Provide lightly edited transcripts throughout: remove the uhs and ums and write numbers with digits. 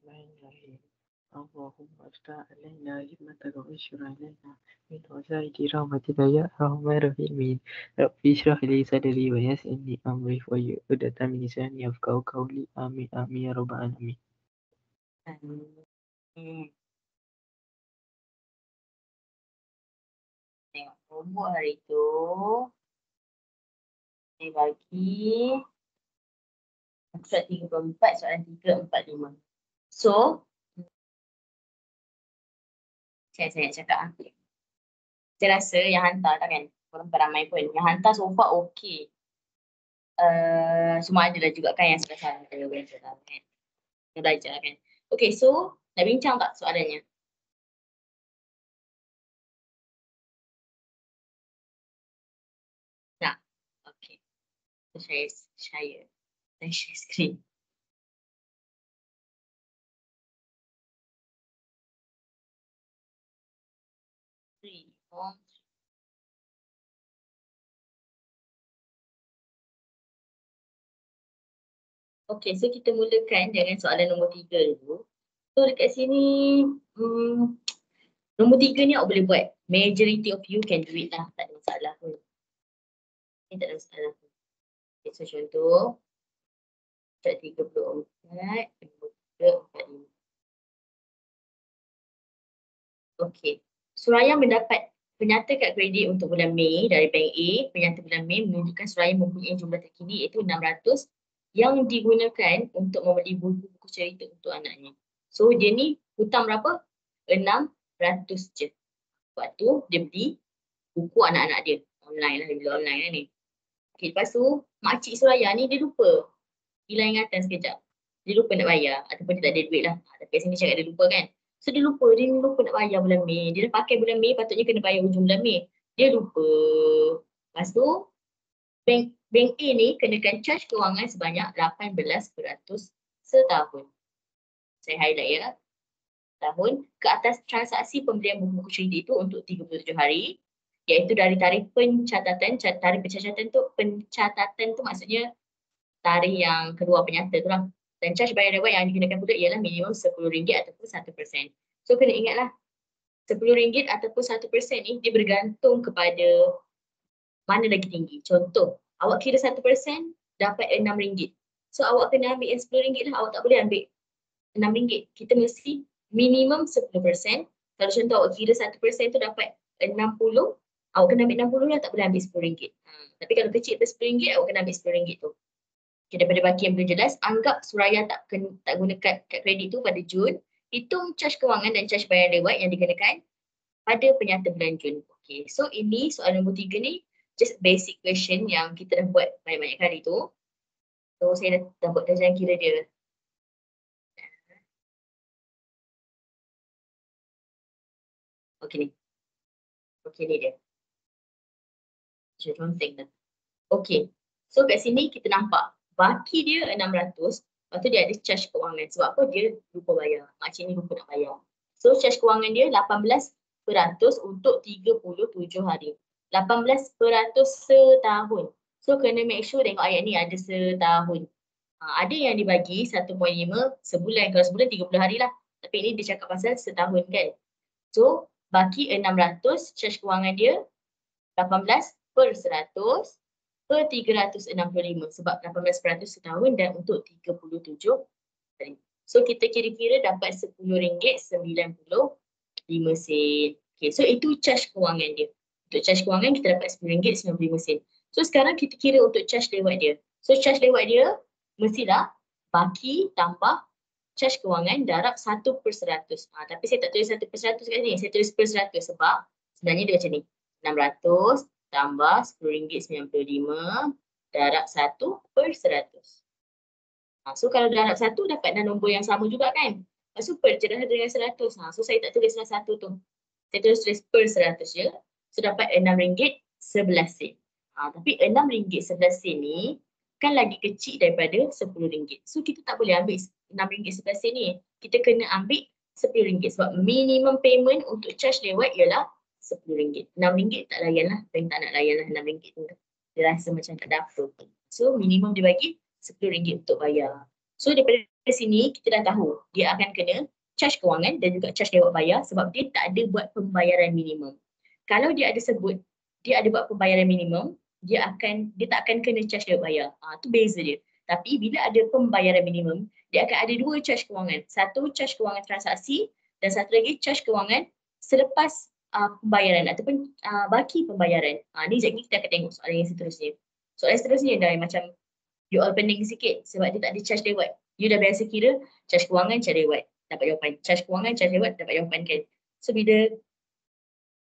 Bismillahirrahmanirrahim. Allahumma aftah alaina hikmataka wa anshur alaina min khazaini rahmatika ya arhamar rahimin. Rabbi shrah li sadri wa yassir li amri wa uqdatan min lisani yafqahu qawli. Amin amin ya rabbal alamin. Tengok homework hari tu. Saya bagi soalan 34, soalan 345. So, saya nak cakap. Saya rasa yang hantar tak kan? Korang ramai pun. Yang hantar so far okey. Semua ada lah juga kan yang sudah salah. Saya belajar kan. Saya belajar kan. Okay, so nak bincang tak soalannya? Nak? Okay. Saya share screen. Okay, so kita mulakan dengan soalan nombor 3 dulu. So dekat sini, nombor 3 ni awak boleh buat. Majority of you can do it lah. Tak ada masalah pun. Ini tak ada masalah pun. Okay, so contoh. 34, nombor 3, 45. Okay. Suraya mendapat penyata kad kredit untuk bulan Mei dari Bank A. Penyata bulan Mei menunjukkan Suraya mempunyai jumlah terkini iaitu 600 yang digunakan untuk membeli buku-buku cerita untuk anaknya. So dia ni hutang berapa? 600 je. Lepas tu dia beli buku anak-anak dia. Online lah, dia beli online lah ni. Okay, lepas tu makcik Suraya ni dia lupa. Hilang ingatan sekejap. Dia lupa nak bayar ataupun dia tak ada duit lah. Tapi kat sini cakap dia lupa kan. So dia lupa nak bayar bulan Mei. Dia dah pakai bulan Mei, patutnya kena bayar hujung bulan Mei. Dia lupa. Lepas tu Bank A ni kenakan charge kewangan sebanyak 18% setahun. Saya highlight ya. Tahun ke atas transaksi pembelian buku-buku kredit itu untuk 37 hari. Iaitu dari tarikh pencatatan. Tarikh pencatatan tu maksudnya tarikh yang keluar penyata tu lah. Dan charge bayar lewat yang dikenakan pula ialah minimum RM10 ataupun 1%. So kena ingatlah, RM10 ataupun 1% ni dia bergantung kepada mana lagi tinggi. Contoh, awak kira 1% dapat RM6. So awak kena ambil yang RM10 lah, awak tak boleh ambil RM6. Kita mesti minimum 10%. Kalau contoh awak kira 1% tu dapat 60, awak kena ambil 60 lah, tak boleh ambil RM10. Tapi kalau kecil tu RM10, awak kena ambil RM10 tu. Okay, daripada baki yang belum jelas, anggap Suraya tak guna kad kredit tu pada Jun. Hitung charge kewangan dan charge bayar lewat yang dikenakan pada penyata bulan Jun. Okay, so ini soalan nombor 3 ni just basic question yang kita dah buat banyak-banyak kali tu. So saya dah buat jalan kira dia. Okay ni. Okay ni dia. Saya conteng dah. Okay, so kat sini kita nampak baki dia 600, lepas tu dia ada charge kewangan. Sebab apa? Dia lupa bayar. Makcik ni lupa nak bayar. So charge kewangan dia 18% untuk 37 hari. 18% setahun. So kena make sure tengok ayat ni ada setahun. Ada yang dibagi 1.5 sebulan. Kalau sebulan 30 hari lah. Tapi ini dia cakap pasal setahun kan. So baki 600, charge kewangan dia 18% per 365 sebab 18% setahun dan untuk 37 hari. So kita kira-kira dapat RM10.95. Okay, so itu charge kewangan dia. Untuk charge kewangan kita dapat RM10.95. So sekarang kita kira untuk charge lewat dia. So charge lewat dia mestilah baki tambah charge kewangan darab 1%. Tapi saya tak tulis 1% kat sini. Saya tulis per 100 sebab sebenarnya dia macam ni. 600 tambah RM10.95 darab 1/100. So kalau darab 1 dapat dah nombor yang sama juga kan. So per je dah dengan 100. So saya tak tulislah 1 tu. Saya tulis per 100 je. So dapat RM6.11. Tapi RM6.11 ni kan lagi kecil daripada RM10. So kita tak boleh ambil RM6.11 ni. Kita kena ambil RM10 sebab minimum payment untuk charge lewat ialah RM10. RM6 tak layan lah. Bank tak nak layan lah RM6 tu. Dia rasa macam tak ada apa. So minimum dia bagi RM10 untuk bayar. So daripada Ke sini kita dah tahu dia akan kena charge kewangan dan juga charge lewat bayar sebab dia tak ada buat pembayaran minimum. Kalau dia ada sebut dia ada buat pembayaran minimum, dia tak akan kena charge lewat bayar. Tu beza dia. Tapi bila ada pembayaran minimum, dia akan ada dua charge kewangan. Satu charge kewangan transaksi dan satu lagi charge kewangan selepas pembayaran ataupun baki pembayaran. Ni sekejap ni kita akan tengok soalan yang seterusnya. Soalan seterusnya dah macam you all pening sikit sebab dia tak ada charge lewat. You dah biasa kira charge kewangan, charge lewat, dapat jawapan. Charge kewangan, charge lewat, dapat jawapan kan. So bila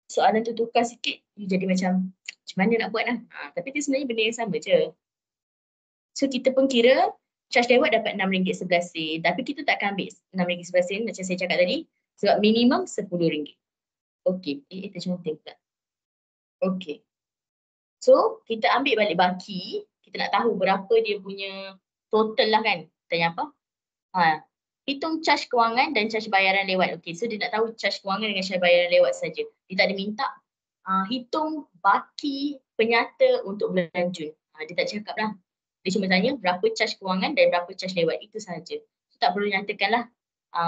soalan tu tukar sikit, you jadi macam mana nak buat lah. Tapi tu sebenarnya benda yang sama je. So kita pun kira charge lewat dapat RM6.11 tapi kita takkan ambil RM6.11 macam saya cakap tadi sebab minimum RM10. Okey, tercantik tak? Okey. So, kita ambil balik baki, kita nak tahu berapa dia punya total lah kan. Tanya apa? Hitung charge kewangan dan charge bayaran lewat. Okey, so dia nak tahu charge kewangan dengan charge bayaran lewat saja. Dia tak ada minta hitung baki penyata untuk bulan Jun. Dia tak cakap lah. Dia cuma tanya berapa charge kewangan dan berapa charge lewat. Itu sahaja. So, tak perlu nyatakan lah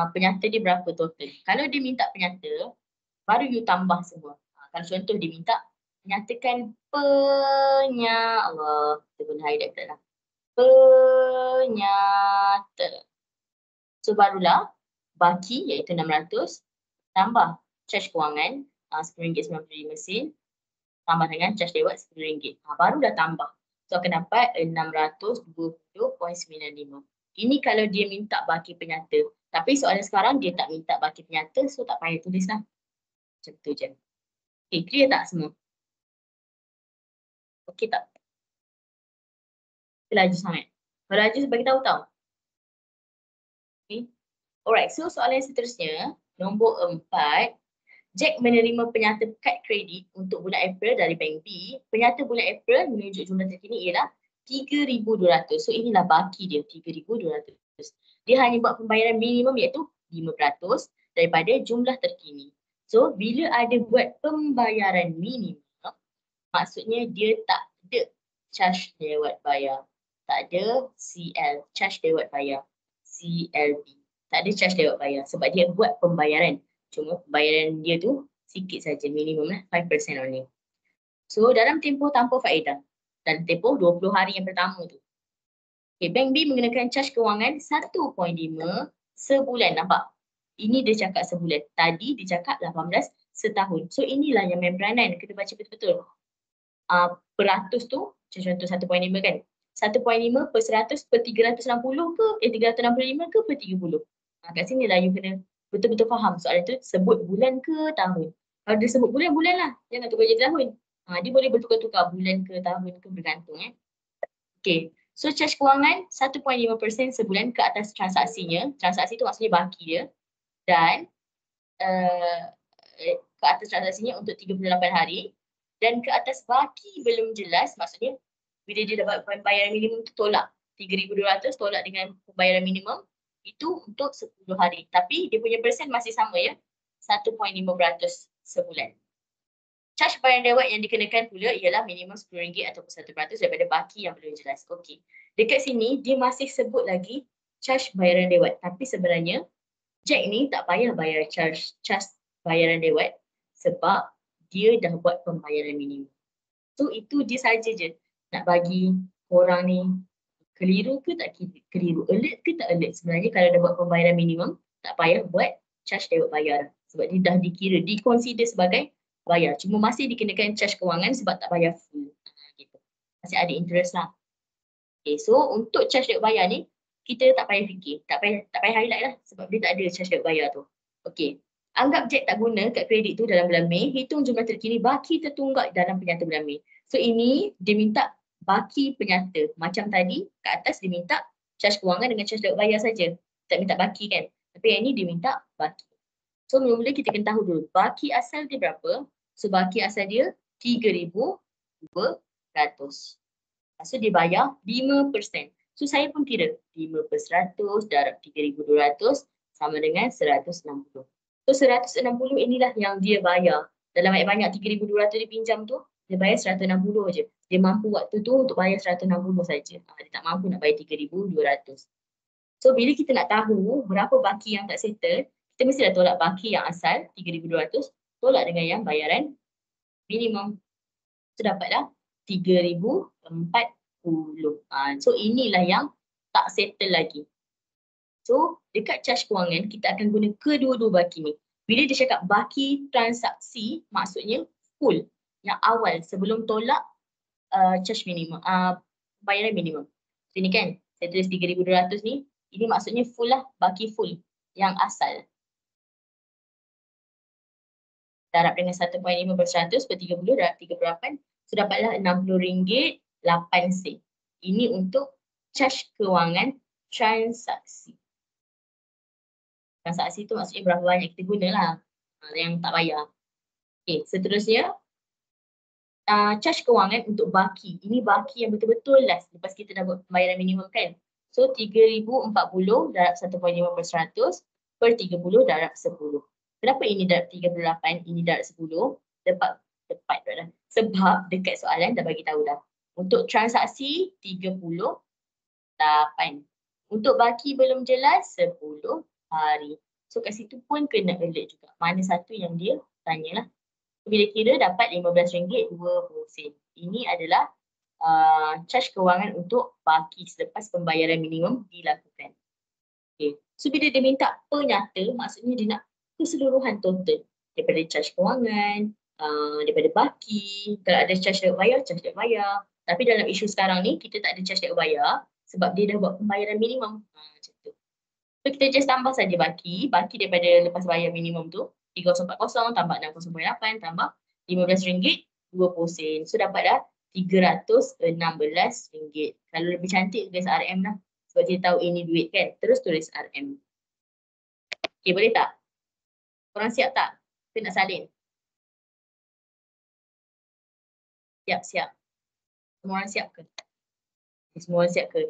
penyata dia berapa total. Kalau dia minta penyata, baru you tambah semua. Kalau contoh dia minta nyatakan Allah, kita guna highlight pula lah. Penyata. So barulah baki iaitu 600 tambah charge kewangan RM10.95 tambah dengan charge lewat RM10. Baru dah tambah. So akan dapat 620.95. Ini kalau dia minta baki penyata. Tapi soalan sekarang dia tak minta baki penyata, so tak payah tulis lah. Macam tu je. Okay, clear tak semua? Okey tak? Kita laju sangat. Kalau laju bagi tahu tau. Okay. Alright, so soalan yang seterusnya, nombor 4. Jack menerima penyata kad kredit untuk bulan April dari Bank B. Penyata bulan April menunjuk jumlah terkini ialah 3,200. So inilah baki dia, 3,200. Dia hanya buat pembayaran minimum iaitu 5% daripada jumlah terkini. So bila ada buat pembayaran minimum, maksudnya dia tak ada charge lewat bayar. Tak ada CL, charge lewat bayar. CLB. Tak ada charge lewat bayar sebab dia buat pembayaran. Cuma pembayaran dia tu sikit saja, minimum lah, 5% only. So dalam tempoh tanpa faedah, dalam tempoh 20 hari yang pertama tu. Okay, Bank B mengenakan charge kewangan 1.5 sebulan. Nampak? Ini dia cakap sebulan. Tadi dia cakap 18 setahun. So inilah yang main peranan. Kita baca betul-betul. Peratus tu, contoh 1.5 kan. 1.5 per 100 per 360 ke, 365 ke per 30. Kat sini lah you kena betul-betul faham soalan tu sebut bulan ke tahun. Kalau dia sebut bulan, bulan lah. Jangan tukar jadi tahun. Dia boleh bertukar-tukar bulan ke tahun ke bergantung. Okay. So charge kewangan 1.5% sebulan ke atas transaksinya. Transaksi tu maksudnya baki dia. Dan ke atas transaksinya untuk 38 hari. Dan ke atas baki belum jelas, maksudnya bila dia dapat pembayaran minimum tu tolak. 3,200 tolak dengan pembayaran minimum. Itu untuk 10 hari. Tapi dia punya persen masih sama ya. 1.5% sebulan. Charge bayaran lewat yang dikenakan pula ialah minimum RM10 ataupun 1% daripada baki yang belum jelas. Okey. Dekat sini dia masih sebut lagi charge bayaran lewat. Tapi sebenarnya Jack ni tak payah bayar charge bayaran lewat sebab dia dah buat pembayaran minimum. So itu dia saja je nak bagi orang ni keliru ke tak keliru, alert ke tak alert. Sebenarnya kalau dah buat pembayaran minimum, tak payah buat charge lewat bayar. Sebab dia dah dikira, diconsider sebagai bayar. Cuma masih dikenakan charge kewangan sebab tak bayar full. Gitu. Masih ada interest lah. Okay, so untuk charge lewat bayar ni, kita tak payah fikir. Tak payah highlight lah sebab dia tak ada charge lewat bayar tu. Okay. Anggap Jack tak guna kad kredit tu dalam bulan Mei, hitung jumlah terkini baki tertunggak dalam penyata bulan Mei. So ini dia minta baki penyata. Macam tadi kat atas dia minta charge kewangan dengan charge lewat bayar saja. Tak minta baki kan. Tapi yang ini dia minta baki. So mula-mula kita kena tahu dulu baki asal dia berapa. So baki asal dia 3,200. So dia bayar 5%. So saya pun kira 5 per 100 darab 3,200 sama dengan 160. So 160 inilah yang dia bayar. Dalam banyak 3,200 dia pinjam tu, dia bayar 160 je. Dia mampu waktu tu untuk bayar 160 saja. Dia tak mampu nak bayar 3,200. So bila kita nak tahu berapa baki yang tak settle, kita mesti dah tolak baki yang asal 3,200, tolak dengan yang bayaran minimum. So dapatlah 3,040. So inilah yang tak settle lagi. So dekat charge kewangan kita akan guna kedua-dua baki ni. Bila dia cakap baki transaksi, maksudnya full yang awal sebelum tolak charge minimum, bayaran minimum. So ini kan saya tulis 3,200 ni, ini maksudnya full lah, baki full yang asal. Darab dengan 1.5% per 30 darab 38, so dapatlah RM60.08. Ini untuk charge kewangan transaksi. Transaksi tu maksudnya berapa banyak kita gunalah, yang tak bayar. Okay, seterusnya charge kewangan untuk baki. Ini baki yang betul-betul last lepas kita dah buat pembayaran minimum kan. So 3,040 darab 1.5% per 30 darab 10. Kenapa ini darab 38, ini darab 10? Tepat dah. Sebab dekat soalan dah bagi tahu dah. Untuk transaksi 38. Untuk baki belum jelas 10 hari. So kat situ pun kena alert juga. Mana satu yang dia tanyalah. Bila kira dapat RM15.20. Ini adalah charge kewangan untuk baki selepas pembayaran minimum dilakukan. Okay. So bila dia minta penyata, maksudnya dia nak keseluruhan total. Daripada charge kewangan, daripada baki, kalau ada charge dekat bayar, charge dekat bayar. Tapi dalam isu sekarang ni, kita tak ada charge dekat bayar sebab dia dah buat pembayaran minimum. Macam tu. So kita just tambah saja baki daripada lepas bayar minimum tu, 3,040 tambah 60.8 tambah RM15.20. So dapat dah RM316. Kalau lebih cantik tulis RM lah. Sebab kita tahu ini duit kan. Terus tulis RM. Okay, boleh tak? Korang siap tak? Kita nak salin. Siap. Semua orang siap ke? Semua orang siap ke?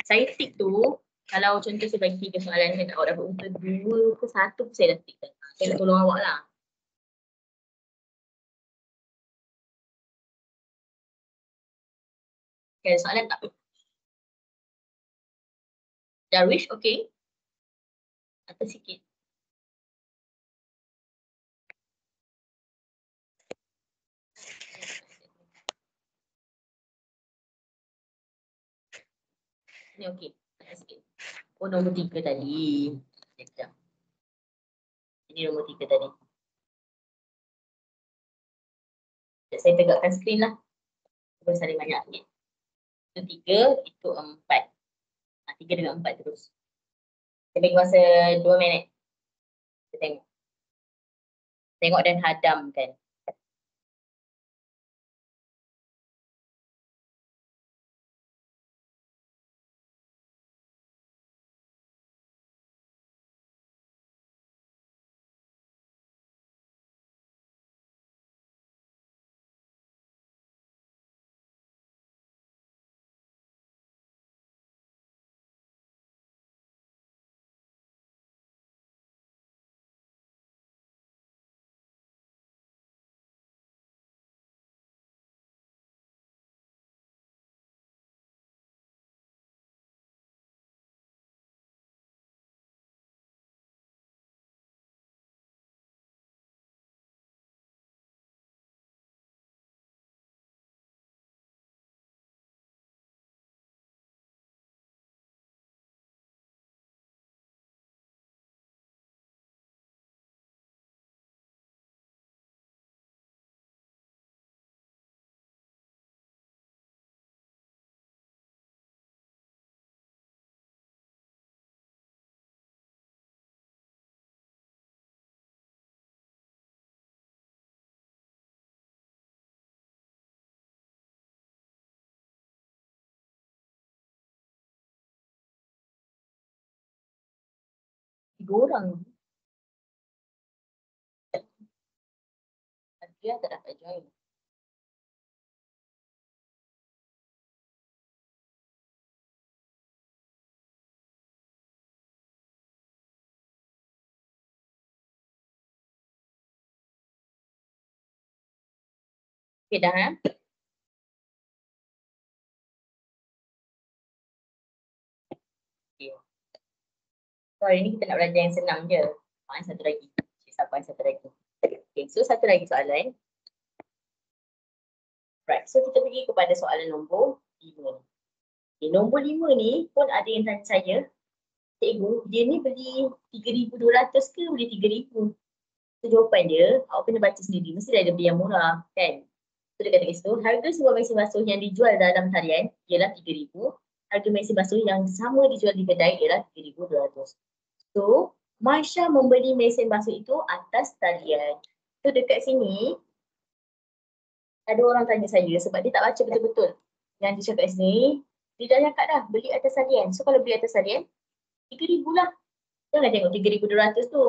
Saya tik tu, kalau contoh saya bagi 3 soalan kan, awak dapat untuk 2 ke 1 pun saya dah tik kan. Saya nak tolong awak lah. Okay, soalan tak? Darwish, okay? Atau sikit? Ni okey. Oh, nombor 3 tadi. Sekejap. Ini nombor 3 tadi. Saya tegakkan skrin lah. Boleh saling banyak sikit. Itu 3, itu 4. 3 dengan 4 terus. Saya bagi masa 2 minit. Kita tengok. Tengok dan hadamkan. Tiga orang. Dia tak dapat join. Okay dah Okay. So hari ni kita nak belajar yang senang je. Satu lagi. Siapa satu lagi. Okay, so satu lagi soalan. Right, so kita pergi kepada soalan nombor 5. Okay, nombor 5 ni pun ada yang tanya saya, cikgu, dia ni beli 3,200 ke beli 3,000? So jawapan dia, awak kena baca sendiri. Mesti ada beli yang murah, kan? So dia kata kat situ, harga sebuah mesin basuh yang dijual dalam talian ialah 3,000. Harga mesin basuh yang sama dijual di kedai ialah 3,200. So, Marsha membeli mesin basuh itu atas talian. So dekat sini, ada orang tanya saya sebab dia tak baca betul-betul. Yang dia cakap sini, dia dah cakap dah beli atas talian. So kalau beli atas talian, 3,000 lah. Jangan tengok 3,200 tu.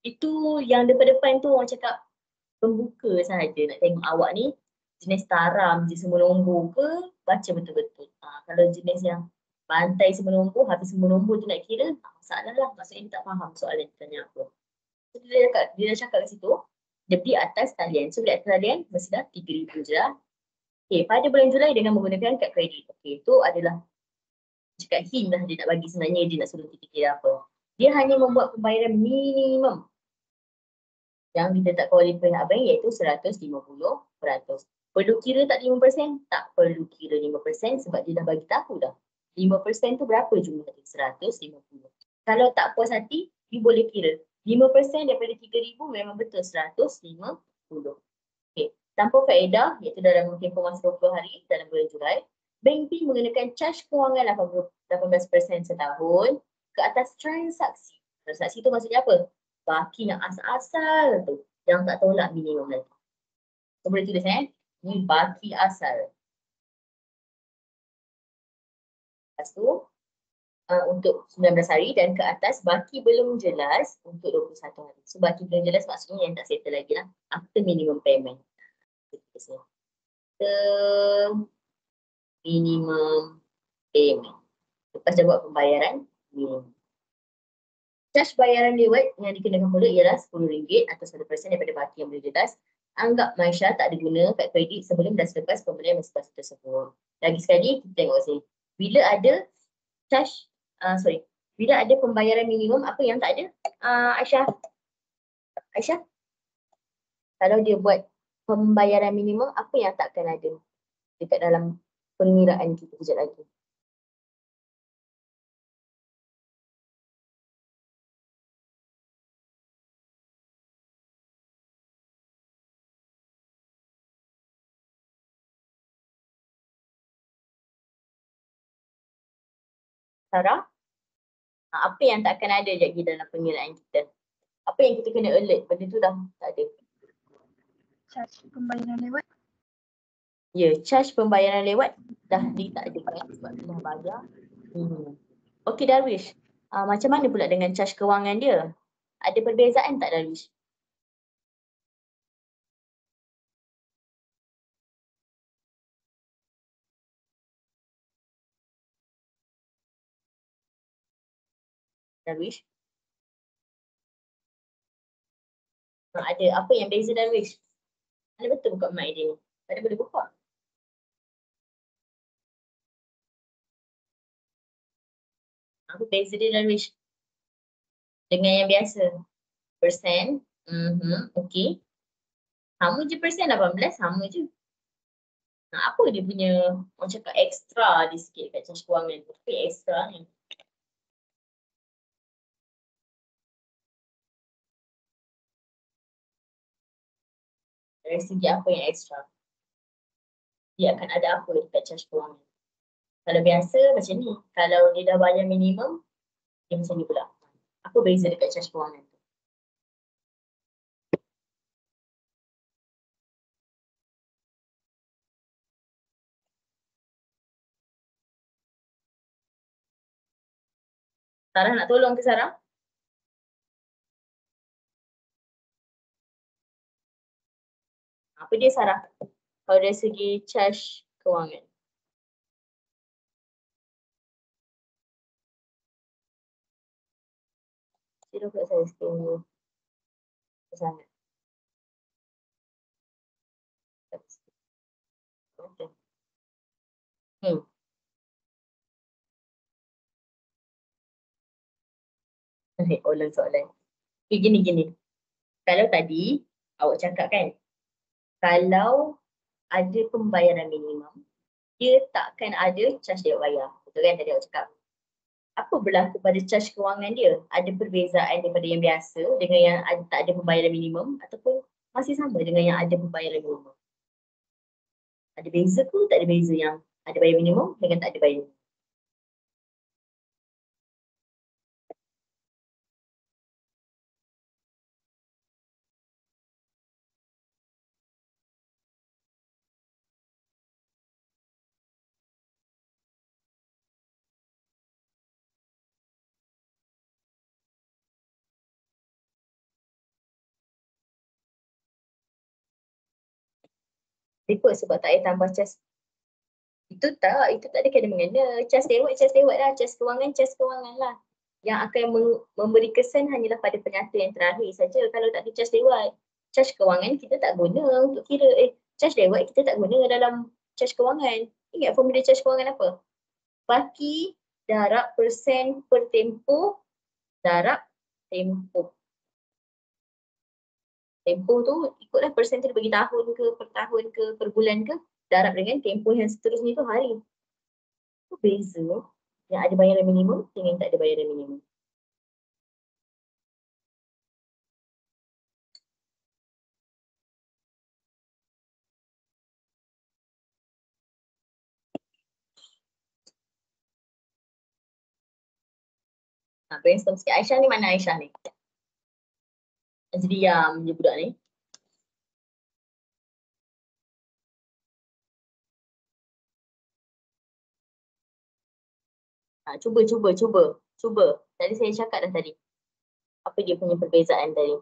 Itu yang depan-depan tu orang cakap pembuka sahaja. Nak tengok awak ni jenis taram je semua nombor ke, baca betul-betul. Kalau jenis yang bantai semua nombor, habis semua nombor tu nak kira, masalah lah. Maksudnya dia tak faham soalan dia tanya apa. So dia dah cakap kat situ, dia beli atas talian. So beli atas talian, mesti dah 3,000 je lah. Okay, pada bulan Julai dengan menggunakan kad kredit. Okay, itu adalah cakap hint lah dia nak bagi sebenarnya, dia nak suruh kita kira apa. Dia hanya membuat pembayaran minimum yang ditetapkan oleh pihak bank iaitu 150%. Perlu kira tak 5%? Tak perlu kira 5% sebab dia dah bagi tahu dah. 5% tu berapa jumlah dia? 150. Kalau tak puas hati, you boleh kira. 5% daripada 3,000 memang betul 150. Okay. Tanpa faedah, iaitu dalam tempoh masa 20 hari dalam bulan Julai, Bank B menggunakan caj kewangan 18% setahun ke atas transaksi. Transaksi tu maksudnya apa? Baki yang asal-asal tu, yang tak tolak minimum lagi. So boleh tulis ni baki asal. Lepas tu, untuk 19 hari dan ke atas baki belum jelas untuk 21 hari. So baki belum jelas maksudnya yang tak settle lagi lah. After minimum payment. Minimum payment. Lepas dah buat pembayaran minimum. Caj bayaran lewat yang dikenakan pula ialah RM10 atau 1% daripada baki yang belum jelas. Anggap Maisha tak ada guna kad kredit sebelum dan selepas pembelian mesin basuh tersebut. Lagi sekali, kita tengok sini. Bila ada caj, bila ada pembayaran minimum, apa yang tak ada? Aisyah? Kalau dia buat pembayaran minimum, apa yang takkan ada dekat dalam pengiraan kita kejap lagi? Sarah? Apa yang takkan ada lagi dalam pengiraan kita? Apa yang kita kena alert? Benda tu dah tak ada. Caj pembayaran lewat. Ya, charge pembayaran lewat dah tak ada kan sebab dah bayar. Okey Darwish, macam mana pula dengan charge kewangan dia? Ada perbezaan tak Darwish? Darwish? Ada apa yang beza Darwish? Ada betul buka mic dia ni? Ada boleh buka? Apa beza dia Darwish? Dengan yang biasa? Persen? Okey. Sama je persen 18, sama je. Apa dia punya, orang cakap ekstra dia sikit kat charge kewangan tu. Tapi ekstra ni. Dari segi apa yang ekstra? Dia akan ada apa dekat charge kewangan? Kalau biasa macam ni. Kalau dia dah bayar minimum, dia macam ni pula. Apa beza dekat charge kewangan tu? Sarah nak tolong ke Sarah? Apa dia Sarah? Kalau dari segi charge kewangan. Tidak pula saya skrin sangat. Okay. Ulang soalan. Okay, gini. Kalau tadi awak cakap kan, kalau ada pembayaran minimum, dia takkan ada charge dia bayar. Betul kan tadi awak cakap? Apa berlaku pada charge kewangan dia? Ada perbezaan daripada yang biasa dengan yang tak ada pembayaran minimum ataupun masih sama dengan yang ada pembayaran minimum? Ada beza ke tak ada beza yang ada bayar minimum dengan tak ada bayar minimum? Ikut sebab tak payah tambah charge. Itu tak ada kena mengena. Charge lewat lah. Charge kewangan lah. Yang akan memberi kesan hanyalah pada penyata yang terakhir saja. Kalau tak ada charge lewat, charge kewangan kita tak guna untuk kira. Charge lewat kita tak guna dalam charge kewangan. Ingat formula charge kewangan apa? Baki darab persen per tempoh darab tempoh. Tempoh tu ikutlah persen tu bagi tahun ke, per tahun ke, per bulan ke, darab dengan tempoh yang seterusnya tu hari. Itu beza yang ada bayaran minimum dengan tak ada bayaran minimum. Brainstorm sikit. Aisyah ni mana Aisyah ni? Jadi diam je budak ni. Cuba. Tadi saya cakap dah tadi. Apa dia punya perbezaan tadi?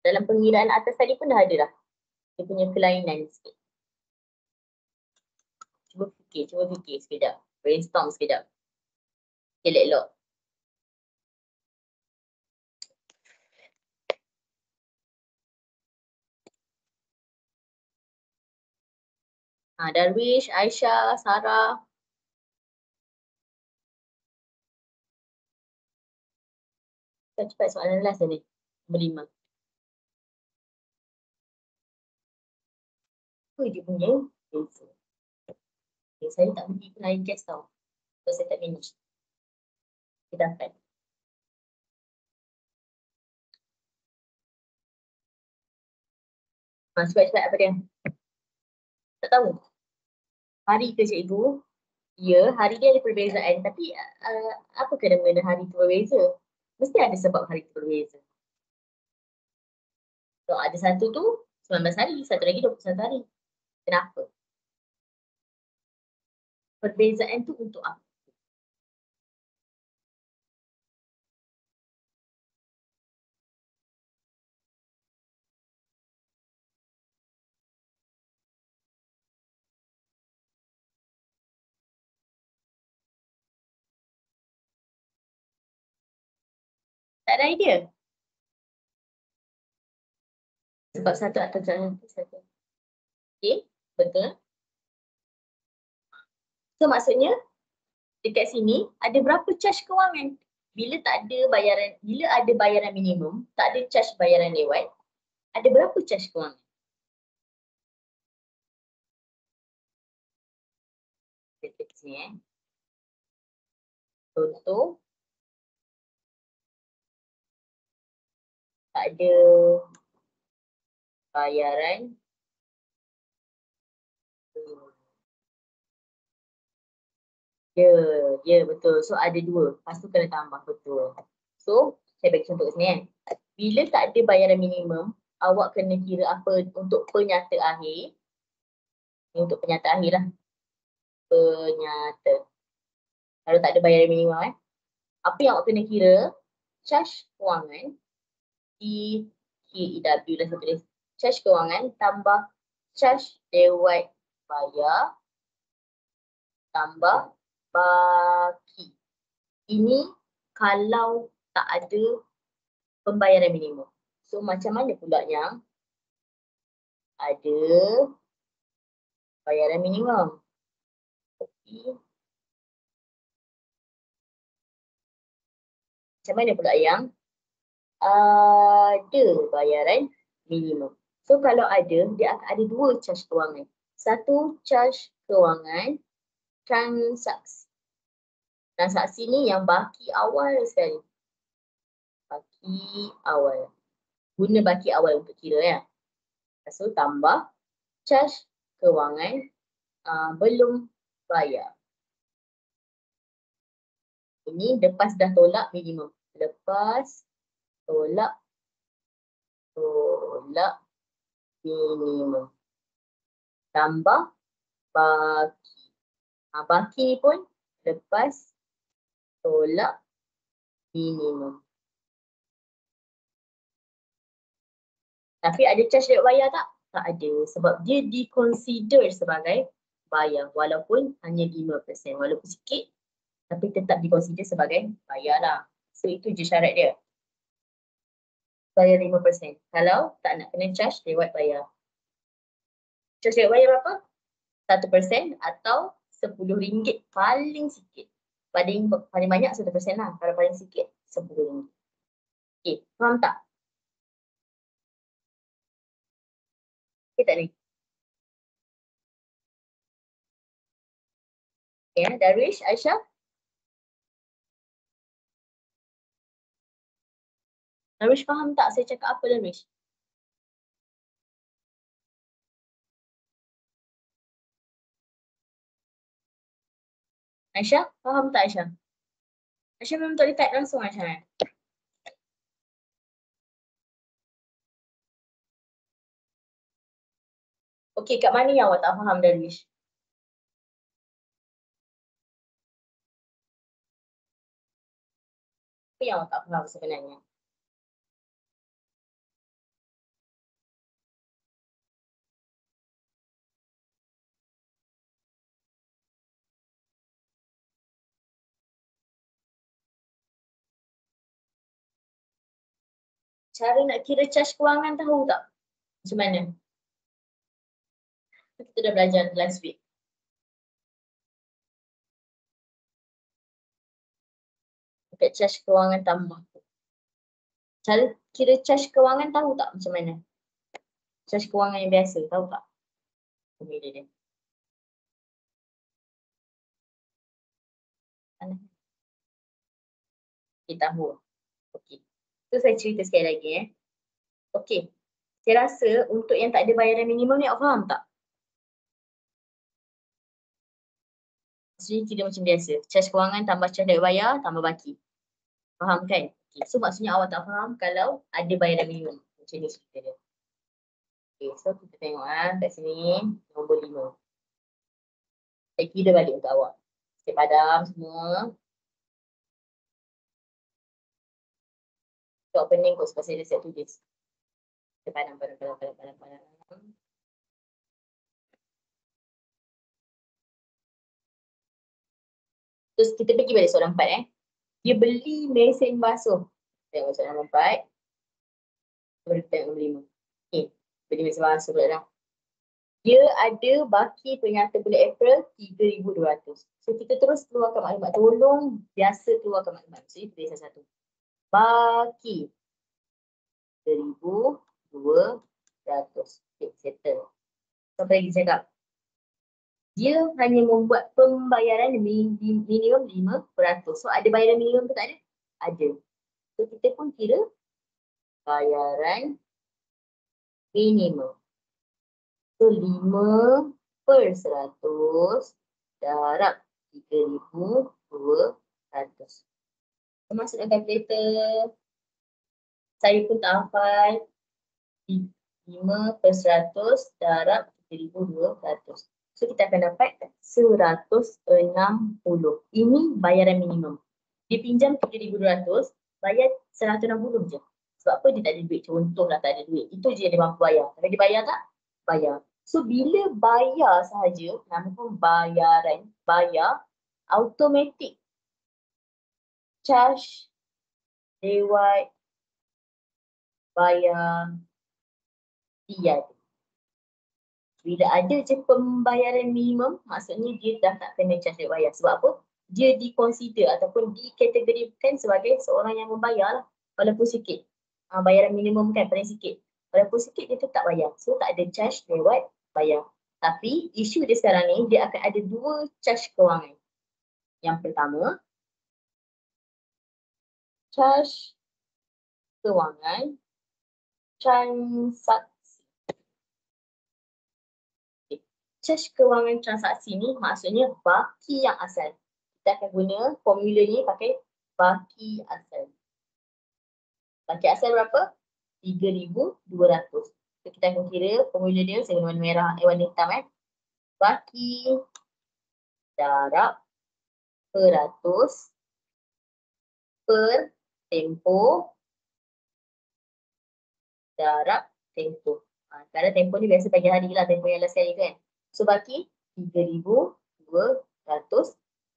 Dalam pengiraan atas tadi pun dah ada dah. Dia punya kelainan sikit. Cuba fikir sekejap. Brainstorm sekejap. Elok-elok. Darwish, Aisyah, Sarah. Cepat soalan last tadi. Nombor 5. Apa dia punya beza? Okay, saya tak pergi ke lain guest tau. So saya tak finish. Kita dapat. Cepat apa dia? Tak tahu. Hari ke cikgu? Ya, hari dia ada perbezaan. Tapi apa kena mengena hari tu berbeza? Mesti ada sebab hari tu berbeza. So ada satu tu 19 hari, satu lagi 21 hari. Kenapa? Perbezaan tu untuk apa? Tak ada idea. Sebab satu atau satu. Okay, betul. So maksudnya dekat sini ada berapa charge kewangan? Bila ada bayaran minimum, tak ada charge bayaran lewat, ada berapa charge kewangan? Dekat sini Contoh tak ada bayaran Ya, betul. So ada 2. Lepas tu kena tambah, betul. So, saya bagi contoh kat sini kan. Bila tak ada bayaran minimum, awak kena kira apa untuk penyata akhir. Ini untuk penyata akhir lah. Penyata. Kalau tak ada bayaran minimum apa yang awak kena kira? Charge kewangan KEW lah saya tulis. Charge kewangan tambah charge lewat bayar tambah baki. Ini kalau tak ada pembayaran minimum. So macam mana pula yang ada bayaran minimum? Macam mana pula yang ada bayaran minimum? So kalau ada, dia akan ada dua charge kewangan. Satu charge kewangan transaksi. Transaksi ni yang baki awal sekali. Baki awal. Guna baki awal untuk kira ya. So tambah charge kewangan belum bayar. Ini lepas dah tolak minimum. Lepas tolak minimum. Tambah baki. Baki ni pun lepas tolak minimum. Tapi ada charge dia bayar tak? Tak ada. Sebab dia diconsider sebagai bayar. Walaupun hanya 5%. Walaupun sikit. Tapi tetap diconsider sebagai bayar lah. So itu je syarat dia. Bayar 5%. Kalau tak nak kena charge lewat bayar. Charge lewat bayar berapa? 1% atau RM10 paling sikit. Paling banyak 1% lah. Kalau paling sikit RM10. Okay, faham tak? Okay tak ni? Ya, Darwish, Aisyah. Darwish faham tak saya cakap apa Darwish? Aisyah, faham tak Aisyah? Aisyah memang tak boleh type langsung Aisyah. Okey, kat mana yang awak tak faham Darwish? Apa yang awak tak faham sebenarnya? Cara nak kira charge kewangan tahu tak? Macam mana? Kita dah belajar last week. Dekat charge kewangan tambah. Cara kira charge kewangan tahu tak macam mana? Charge kewangan yang biasa, tahu tak? Formula dia. Okay, tahu. Okey. Tu saya cerita sekali lagi Okey. Saya rasa untuk yang tak ada bayaran minimum ni awak faham tak? Maksudnya kira macam biasa. Charge kewangan tambah charge dari bayar tambah baki. Faham kan? Okay. So maksudnya awak tak faham kalau ada bayaran minimum. Macam ni cerita dia. Okay, so kita tengok kat sini nombor 5. Saya kira balik untuk awak. Saya padam semua. Awak pening kot sebab saya dah siap tulis. Saya padam. Terus kita pergi balik soalan 4 Dia beli mesin basuh. Tengok soalan 4. Baru tengok nombor 5. Okay, beli mesin basuh pula dah. Dia ada baki penyata bulan April 3,200. So kita terus keluarkan maklumat. Tolong biasa keluarkan maklumat. So itu dia satu. Baki 3,200. Okay, settle. Sampai lagi cakap. Dia hanya membuat pembayaran minimum 5%. So ada bayaran minimum ke tak ada? Ada. So kita pun kira bayaran minimum. So 5% darab 3,200. Masuk dalam kalkulator. Saya pun tak hafal. 5% darab 3,200. So kita akan dapat 160. Ini bayaran minimum. Dia pinjam 3,200, bayar 160 je. Sebab apa dia tak ada duit? Contohlah tak ada duit. Itu je yang dia mampu bayar. Tapi dia bayar tak? Bayar. So bila bayar sahaja, nama pun bayaran, bayar, automatic charge lewat bayar tiada. Bila ada je pembayaran minimum, maksudnya dia dah tak kena charge lewat bayar. Sebab apa? dia di-consider ataupun dikategorikan sebagai seorang yang membayar lah, walaupun sikit. Bayaran minimum kan paling sikit. Walaupun sikit dia tetap bayar. So tak ada charge lewat bayar. Tapi isu dia sekarang ni dia akan ada dua charge kewangan. Yang pertama, charge kewangan transaksi. Okay. Charge kewangan transaksi ni maksudnya baki yang asal. Kita akan guna formula ni pakai baki asal. Baki asal berapa? 3,200. So, kita akan kira formula dia saya guna warna merah, warna hitam Baki darab peratus per tempoh darab tempoh. Kadang tempoh ni biasa pagi hari lah, tempoh yang last kali kan. So baki 3,200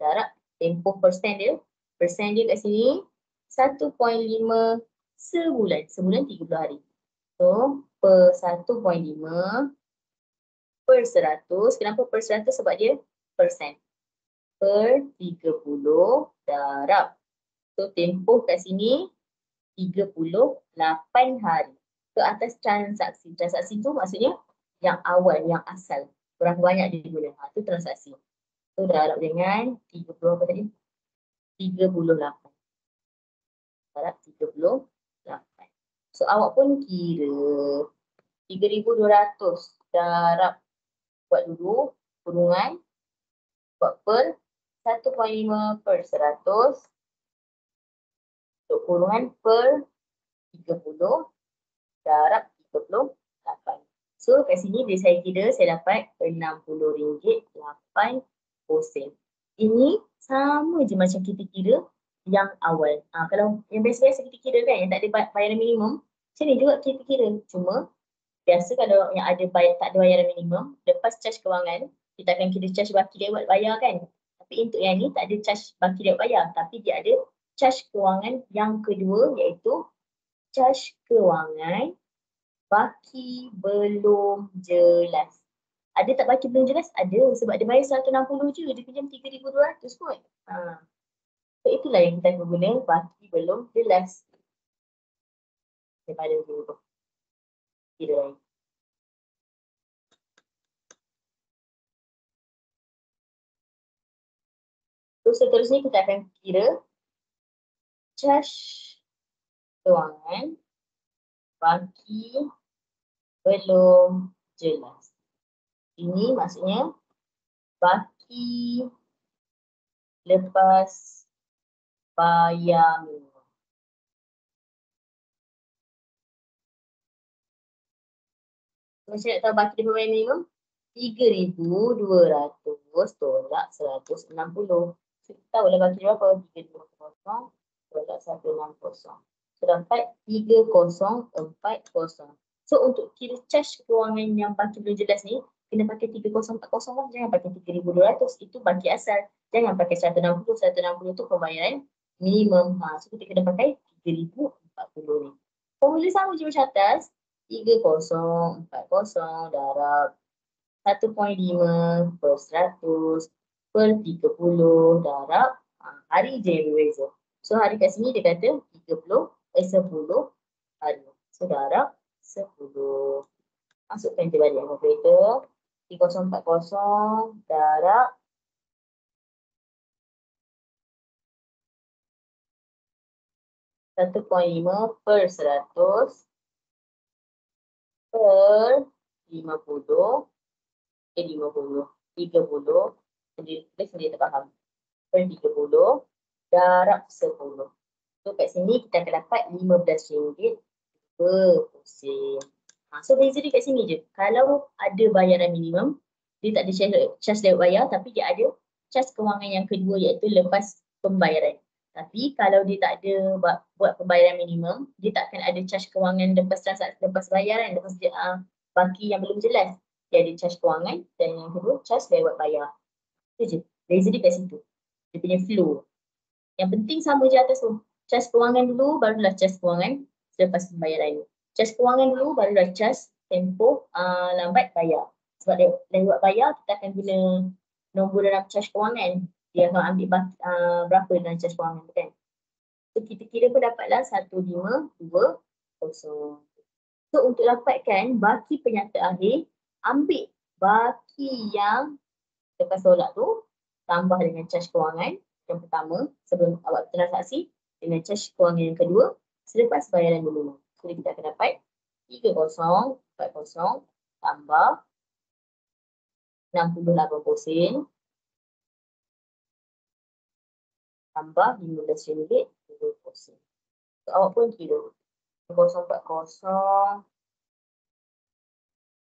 darab tempoh persen dia. Persen dia kat sini 1.5 sebulan. Sebulan 30 hari. So per 1.5 per 100. Kenapa per 100? Sebab dia persen. Per 30 darab. So tempoh kat sini 38 hari. Ke atas transaksi. Transaksi tu maksudnya yang awal, yang asal. Berapa banyak dia guna. Itu transaksi. So darab dengan 30 apa tadi? 38. Darab 38. So awak pun kira 3,200 darab, buat dulu kurungan, buat per 1.5 per 100. Untuk kurungan per 30 darab 38. So kat sini bila saya kira saya dapat RM60.08. Ini sama je macam kita kira yang awal. Kalau yang biasa-biasa kita kira kan, yang tak ada bayaran minimum, macam ni juga kita kira. Cuma biasa kalau yang ada tak ada bayaran minimum, lepas charge kewangan, kita akan kira charge baki lewat bayar kan. Tapi untuk yang ni tak ada charge baki lewat bayar, tapi dia ada charge kewangan yang kedua, iaitu charge kewangan baki belum jelas. Ada tak baki belum jelas? Ada, sebab dia bayar 160 je, dia pinjam 3,200 kot. So itulah yang kita guna baki belum jelas. Daripada dulu. Kira lain. So seterusnya kita akan kira charge kewangan baki belum jelas. Ini maksudnya baki lepas bayar minimum. Macam nak tahu baki lepas bayar minimum? 3,200 tolak 160. So, kita tahu lah baki berapa? 3,200 tolak 160. So dapat 3,040. So untuk kira charge kewangan yang baki belum jelas ni, kena pakai 3,040 lah. Jangan pakai 3,200. Itu baki asal. Jangan pakai 160. 160 tu pembayaran minimum. So kita kena pakai 3,040 ni. Formula sama je macam atas. 3,040 darab 1.5 per 100 per 30 darab hari je yang berbeza. So hari kat sini dia kata 10 hari. So darab 10. Masukkan je balik kalkulator. 3,040 darab 1.5 per 100 per 50. 30. Sendiri tak faham. Per 30 darab 10. So kat sini kita akan dapat RM15 per sen. So beza dia kat sini je. Kalau ada bayaran minimum, dia tak ada charge lewat bayar, tapi dia ada charge kewangan yang kedua, iaitu lepas pembayaran. Tapi kalau dia tak ada buat pembayaran minimum, dia tak akan ada charge kewangan lepas transaksi, lepas bayaran, lepas baki yang belum jelas. Dia ada charge kewangan dan yang kedua charge lewat bayar. Itu je. Beza dia kat situ. Dia punya flow. Yang penting sama je atas tu. Charge kewangan dulu, barulah charge kewangan selepas pembayaran. Charge kewangan dulu, barulah charge tempoh lambat bayar. Sebab lewat bayar, kita akan guna nombor dalam charge kewangan. dia akan ambil berapa dalam cas kewangan kan. So kita kira pun dapatlah 1520. So untuk dapatkan baki penyata akhir, ambil baki yang lepas tolak tu tambah dengan cas kewangan yang pertama sebelum awak transaksi dengan cas kewangan yang kedua selepas bayaran dulu. Jadi kita akan dapat 3040 tambah 68 sen tambah RM15.20. So, awak pun kira 040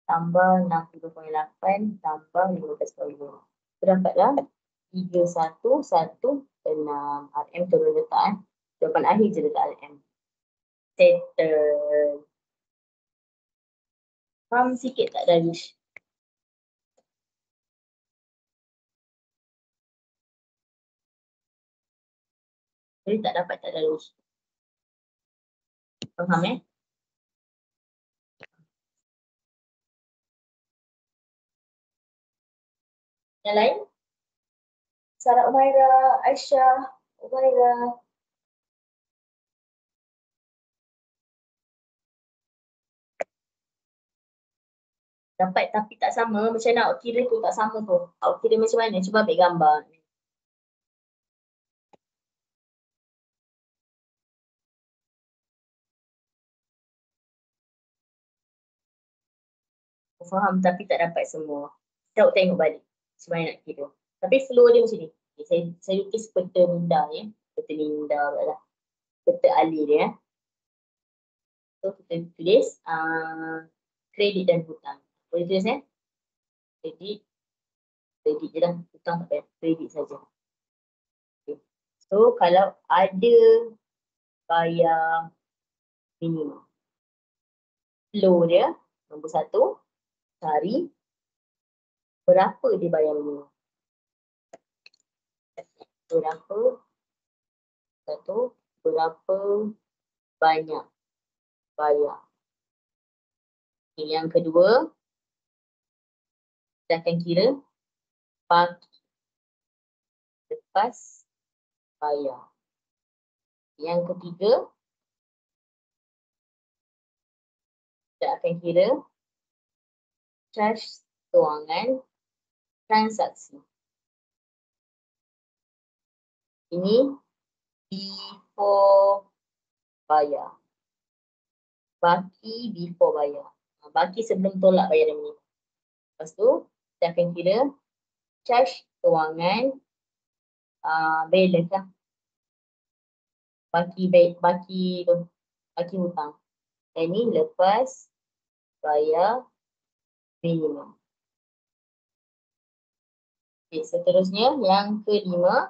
tambah 60.8 tambah 15.20. Terdapatlah 3116 RM turun letak jawapan akhir je letak RM. Settle. Faham sikit tak Darius? Jadi tak dapat tak Darius? Faham Yang lain? Sarah Umaira, Aisyah, Umaira. Dapat tapi tak sama, macam mana awak kira tu tak sama tu? Awak kira macam mana? Cuba ambil gambar. Faham tapi tak dapat semua. Kita tengok balik macam mana nak kira. Tapi flow dia macam ni. Okay, saya lukis peta minda ya. Peta minda lah. Peta alih dia. So kita tulis kredit dan hutang. Boleh tulis kredit. Kredit je lah. Hutang tak payah. Kredit saja. Okay. So kalau ada bayar minimum. Flow dia nombor 1. Cari berapa dia bayar minimum. Berapa banyak bayar. Okay, yang kedua, kita akan kira baki lepas bayar. Yang ketiga, kita akan kira cas kewangan transaksi. Ini before bayar. Baki before bayar. Baki sebelum tolak bayaran ini. Lepas tu, kita akan kira cas kewangan balance lah. Baki hutang. Dan ini lepas bayar minimum. Okay, seterusnya yang kelima.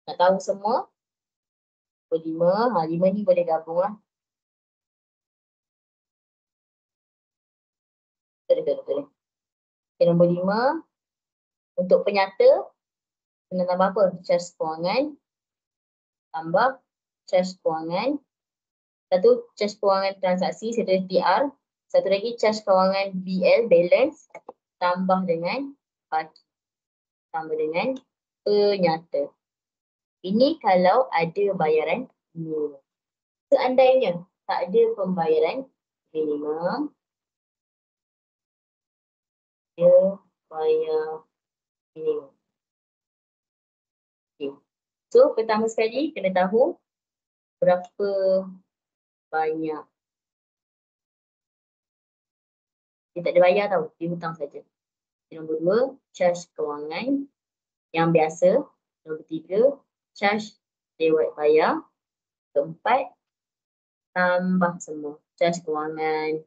Nak tahu semua? Kelima, 5 ni boleh gabung lah. Betul. Okay, nombor 5. Untuk penyata, kena tambah apa? Cas kewangan. Tambah cas kewangan. Satu, cas kewangan transaksi, saya tulis TR. Satu lagi, cas kewangan BL, balance. Tambah dengan baki. Tambah dengan penyata. Ini kalau ada bayaran minimum. Seandainya tak ada pembayaran minimum, dia bayar minimum. Okay. So, pertama sekali kena tahu berapa banyak. Dia tak ada bayar tau, dia hutang saja. Nombor 2, cas kewangan yang biasa. Nombor 3, cas lewat bayar. Keempat, tambah semua. Cas kewangan,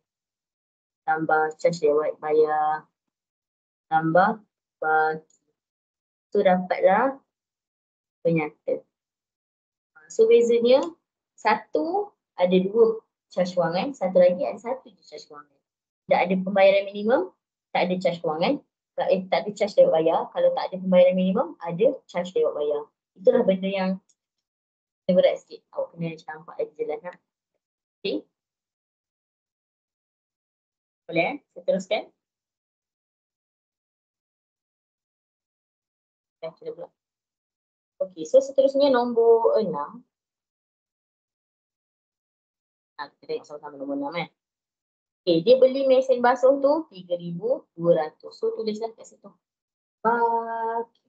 tambah cas lewat bayar, tambah baki. So, dapatlah penyata. So, bezanya satu ada 2 cas kewangan, satu lagi ada 1 je cas kewangan. Tak ada pembayaran minimum, tak ada cas kewangan. Tak ada cas lewat bayar. Kalau tak ada pembayaran minimum, ada cas lewat bayar. Itulah benda yang berat sikit. Awak kena nampak lagi jelas. Okay. Boleh? Saya teruskan. Kita pula. Okey, so seterusnya nombor 6. Kita tengok sama-sama nombor 6 eh. Okey, dia beli mesin basuh tu 3,200. So tulislah kat situ. Baki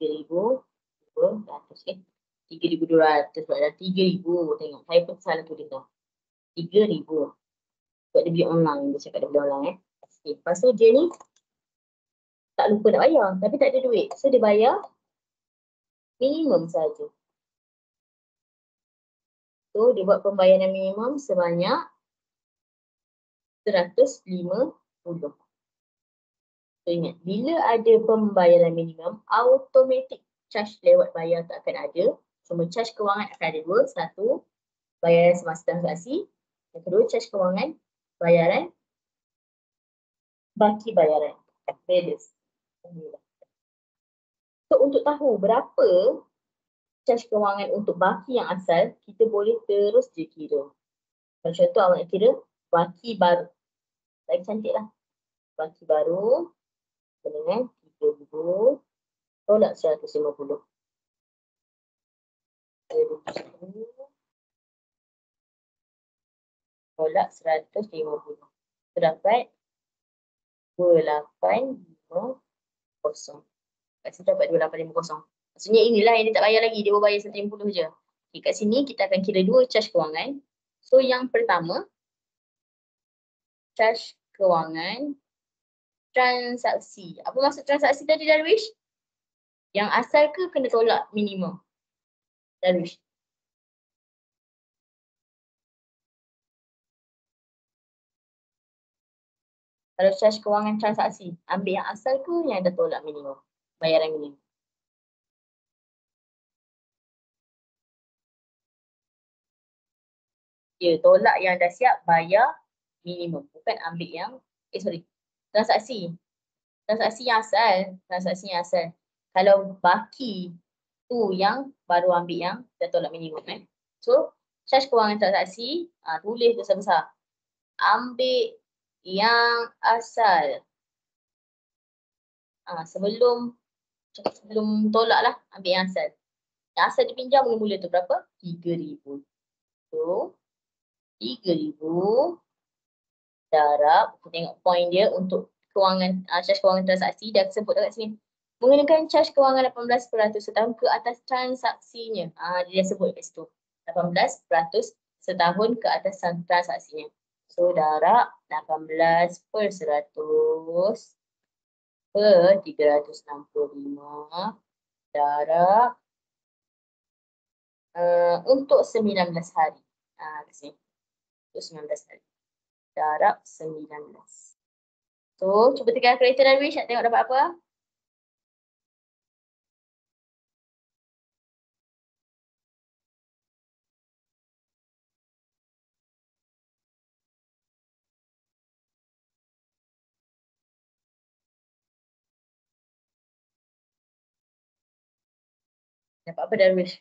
3,200. 3,200 sebab dah 3,000. Tengok, saya pun salah tulis tu. 3,000. Sebab dia beli online, dia cakap dia beli online eh. Okay. Lepas tu dia ni tak lupa nak bayar, tapi tak ada duit. So dia bayar minimum saja. So dia buat pembayaran minimum sebanyak 150. So ingat, bila ada pembayaran minimum, automatic charge lewat bayar tak akan ada. Cuma charge kewangan akan ada dua. Satu, bayaran semasa transaksi. Yang kedua, charge kewangan, bayaran, baki bayaran. Balance. So untuk tahu berapa charge kewangan untuk baki yang asal, kita boleh terus je kira. Contoh awak nak kira baki baru. Lagi cantik lah. Baki baru dengan 3,000 tolak 150. Tolak 150. Terdapat 2850. Kat sini dapat 2850. Maksudnya inilah yang dia tak bayar lagi. Dia baru bayar 150 je. Okay, kat sini kita akan kira dua charge kewangan. So yang pertama, charge kewangan transaksi. Apa maksud transaksi tadi, Darwish? Yang asal ke kena tolak minimum? Darwish. Kalau charge kewangan transaksi, ambil yang asal ke yang dah tolak minimum? Bayaran minimum. Ya, tolak yang dah siap, bayar minimum. Bukan ambil yang, transaksi. Transaksi yang asal. Transaksi yang asal. Kalau baki tu yang baru ambil yang dah tolak minimum. So, charge kewangan transaksi, tulis besar-besar. Ambil yang asal. Sebelum tolak lah, ambil yang asal. Yang asal dipinjam mula-mula tu berapa? 3,000. So, 3,000 darab, kita tengok point dia untuk kewangan, charge kewangan transaksi, dah sebut dekat sini. Menggunakan charge kewangan 18% setahun ke atas transaksinya. Dia dah sebut dekat situ. 18% setahun ke atas transaksinya. So, darab 18% per 365 darab untuk 19 hari. Di sini. Untuk 19 hari. Darab 19. So, cuba tekan kalkulator Darwish, nak tengok dapat apa? Dapat apa Darwish?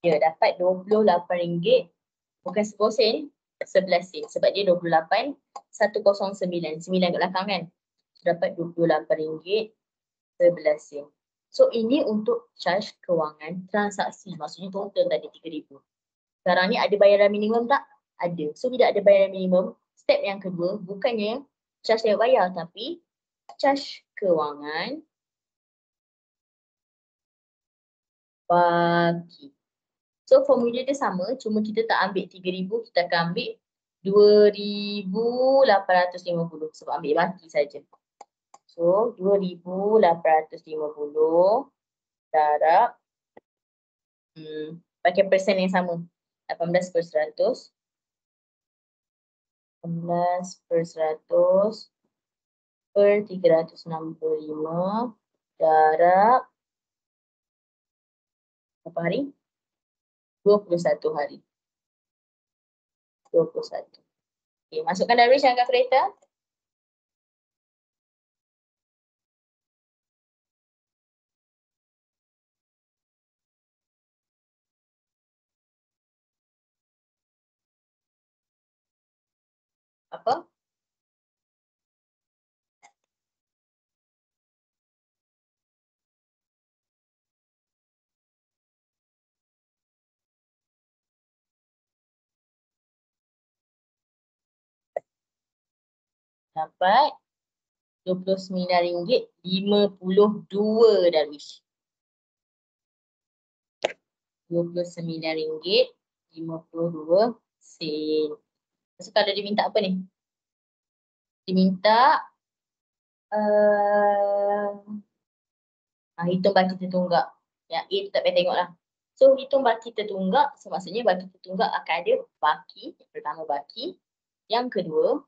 Dia dapat RM28, bukan 10 sen, 11 sen. Sebab dia 28, 109, 9 kat belakang kan. So, dapat RM28, 11 sen. So, ini untuk charge kewangan transaksi. Maksudnya total tadi 3,000. Sekarang ni ada bayaran minimum tak? Ada. So, tidak ada bayaran minimum. Step yang kedua, bukannya charge lewat bayar, tapi charge kewangan baki. So, formula dia sama, cuma kita tak ambil 3,000, kita akan ambil 2,850 sebab ambil baki saja. So, 2,850 darab, pakai persen yang sama, 18%. 18% per 365 darab berapa hari? 21 hari. 21. Okay, masukkan Darwish dalam kalkulator. Apa? Dapat RM29.52 Darwish. RM29.52 sen. So, kalau dia minta apa ni? Dia minta hitung baki tertunggak. Ya, A tu tak payah tengok lah. So, hitung baki tertunggak, so maksudnya baki tertunggak akan ada baki, yang pertama baki, yang kedua,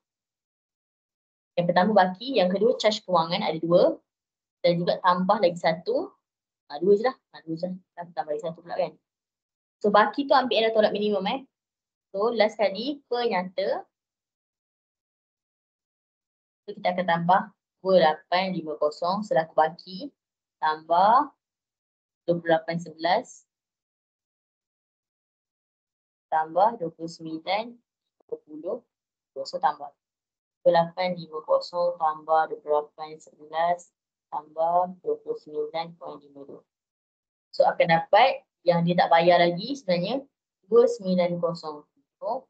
yang pertama baki, yang kedua charge kewangan ada 2, dan juga tambah lagi 1, 2 je lah, 2 je lah, tambah lagi 1 pula kan. So, baki tu ambil yang tolak minimum So, last kali penyata, so kita akan tambah 2850 selaku baki, tambah 2811, tambah 29.20, so tambah 2850 tambah 2811 tambah 29.52. So akan dapat yang dia tak bayar lagi sebenarnya 2900.63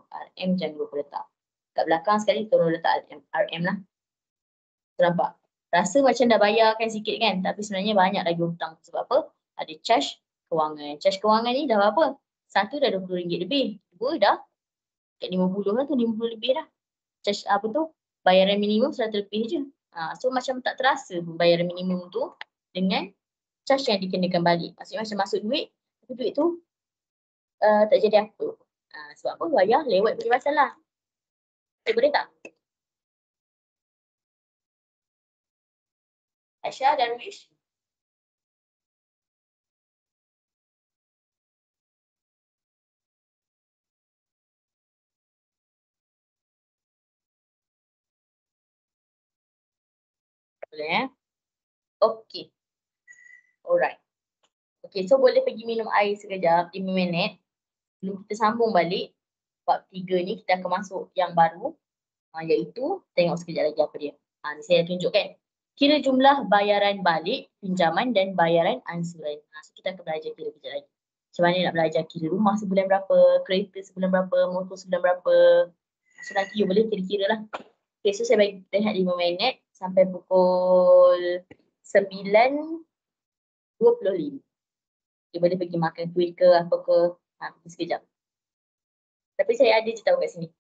RM, jangan lupa letak. Kat belakang sekali tolong letak RM lah. So, nampak? Rasa macam dah bayarkan sikit kan, tapi sebenarnya banyak lagi hutang. Sebab apa? Ada charge kewangan. Charge kewangan ni dah berapa? Satu dah RM20 lebih. Dua dah kat 50 lah tu, 50 lebih dah. Charge apa tu? Bayaran minimum 100 lebih je. So macam tak terasa bayaran minimum tu dengan charge yang dikenakan balik. Maksudnya macam masuk duit, tapi duit tu tak jadi apa. Sebab apa? Bayar lewat peribahasa lah. Okay, boleh tak? Aisyah dan Wish? Boleh Okay. Alright. Okay, so boleh pergi minum air sekejap, 5 minit. Sebelum kita sambung balik, bab 3 ni kita akan masuk yang baru, iaitu tengok sekejap lagi apa dia. Ni saya tunjukkan. Kira jumlah bayaran balik, pinjaman dan bayaran ansuran. So kita akan belajar kira kejap lagi. Macam mana nak belajar kira rumah sebulan berapa, kereta sebulan berapa, motor sebulan berapa. So nanti you boleh kira-kira lah. Okay, so saya bagi rehat 5 minit sampai pukul 9.25. Dia boleh pergi makan kuih ke apa ke, pergi sekejap. Tapi saya ada je tahu kat sini.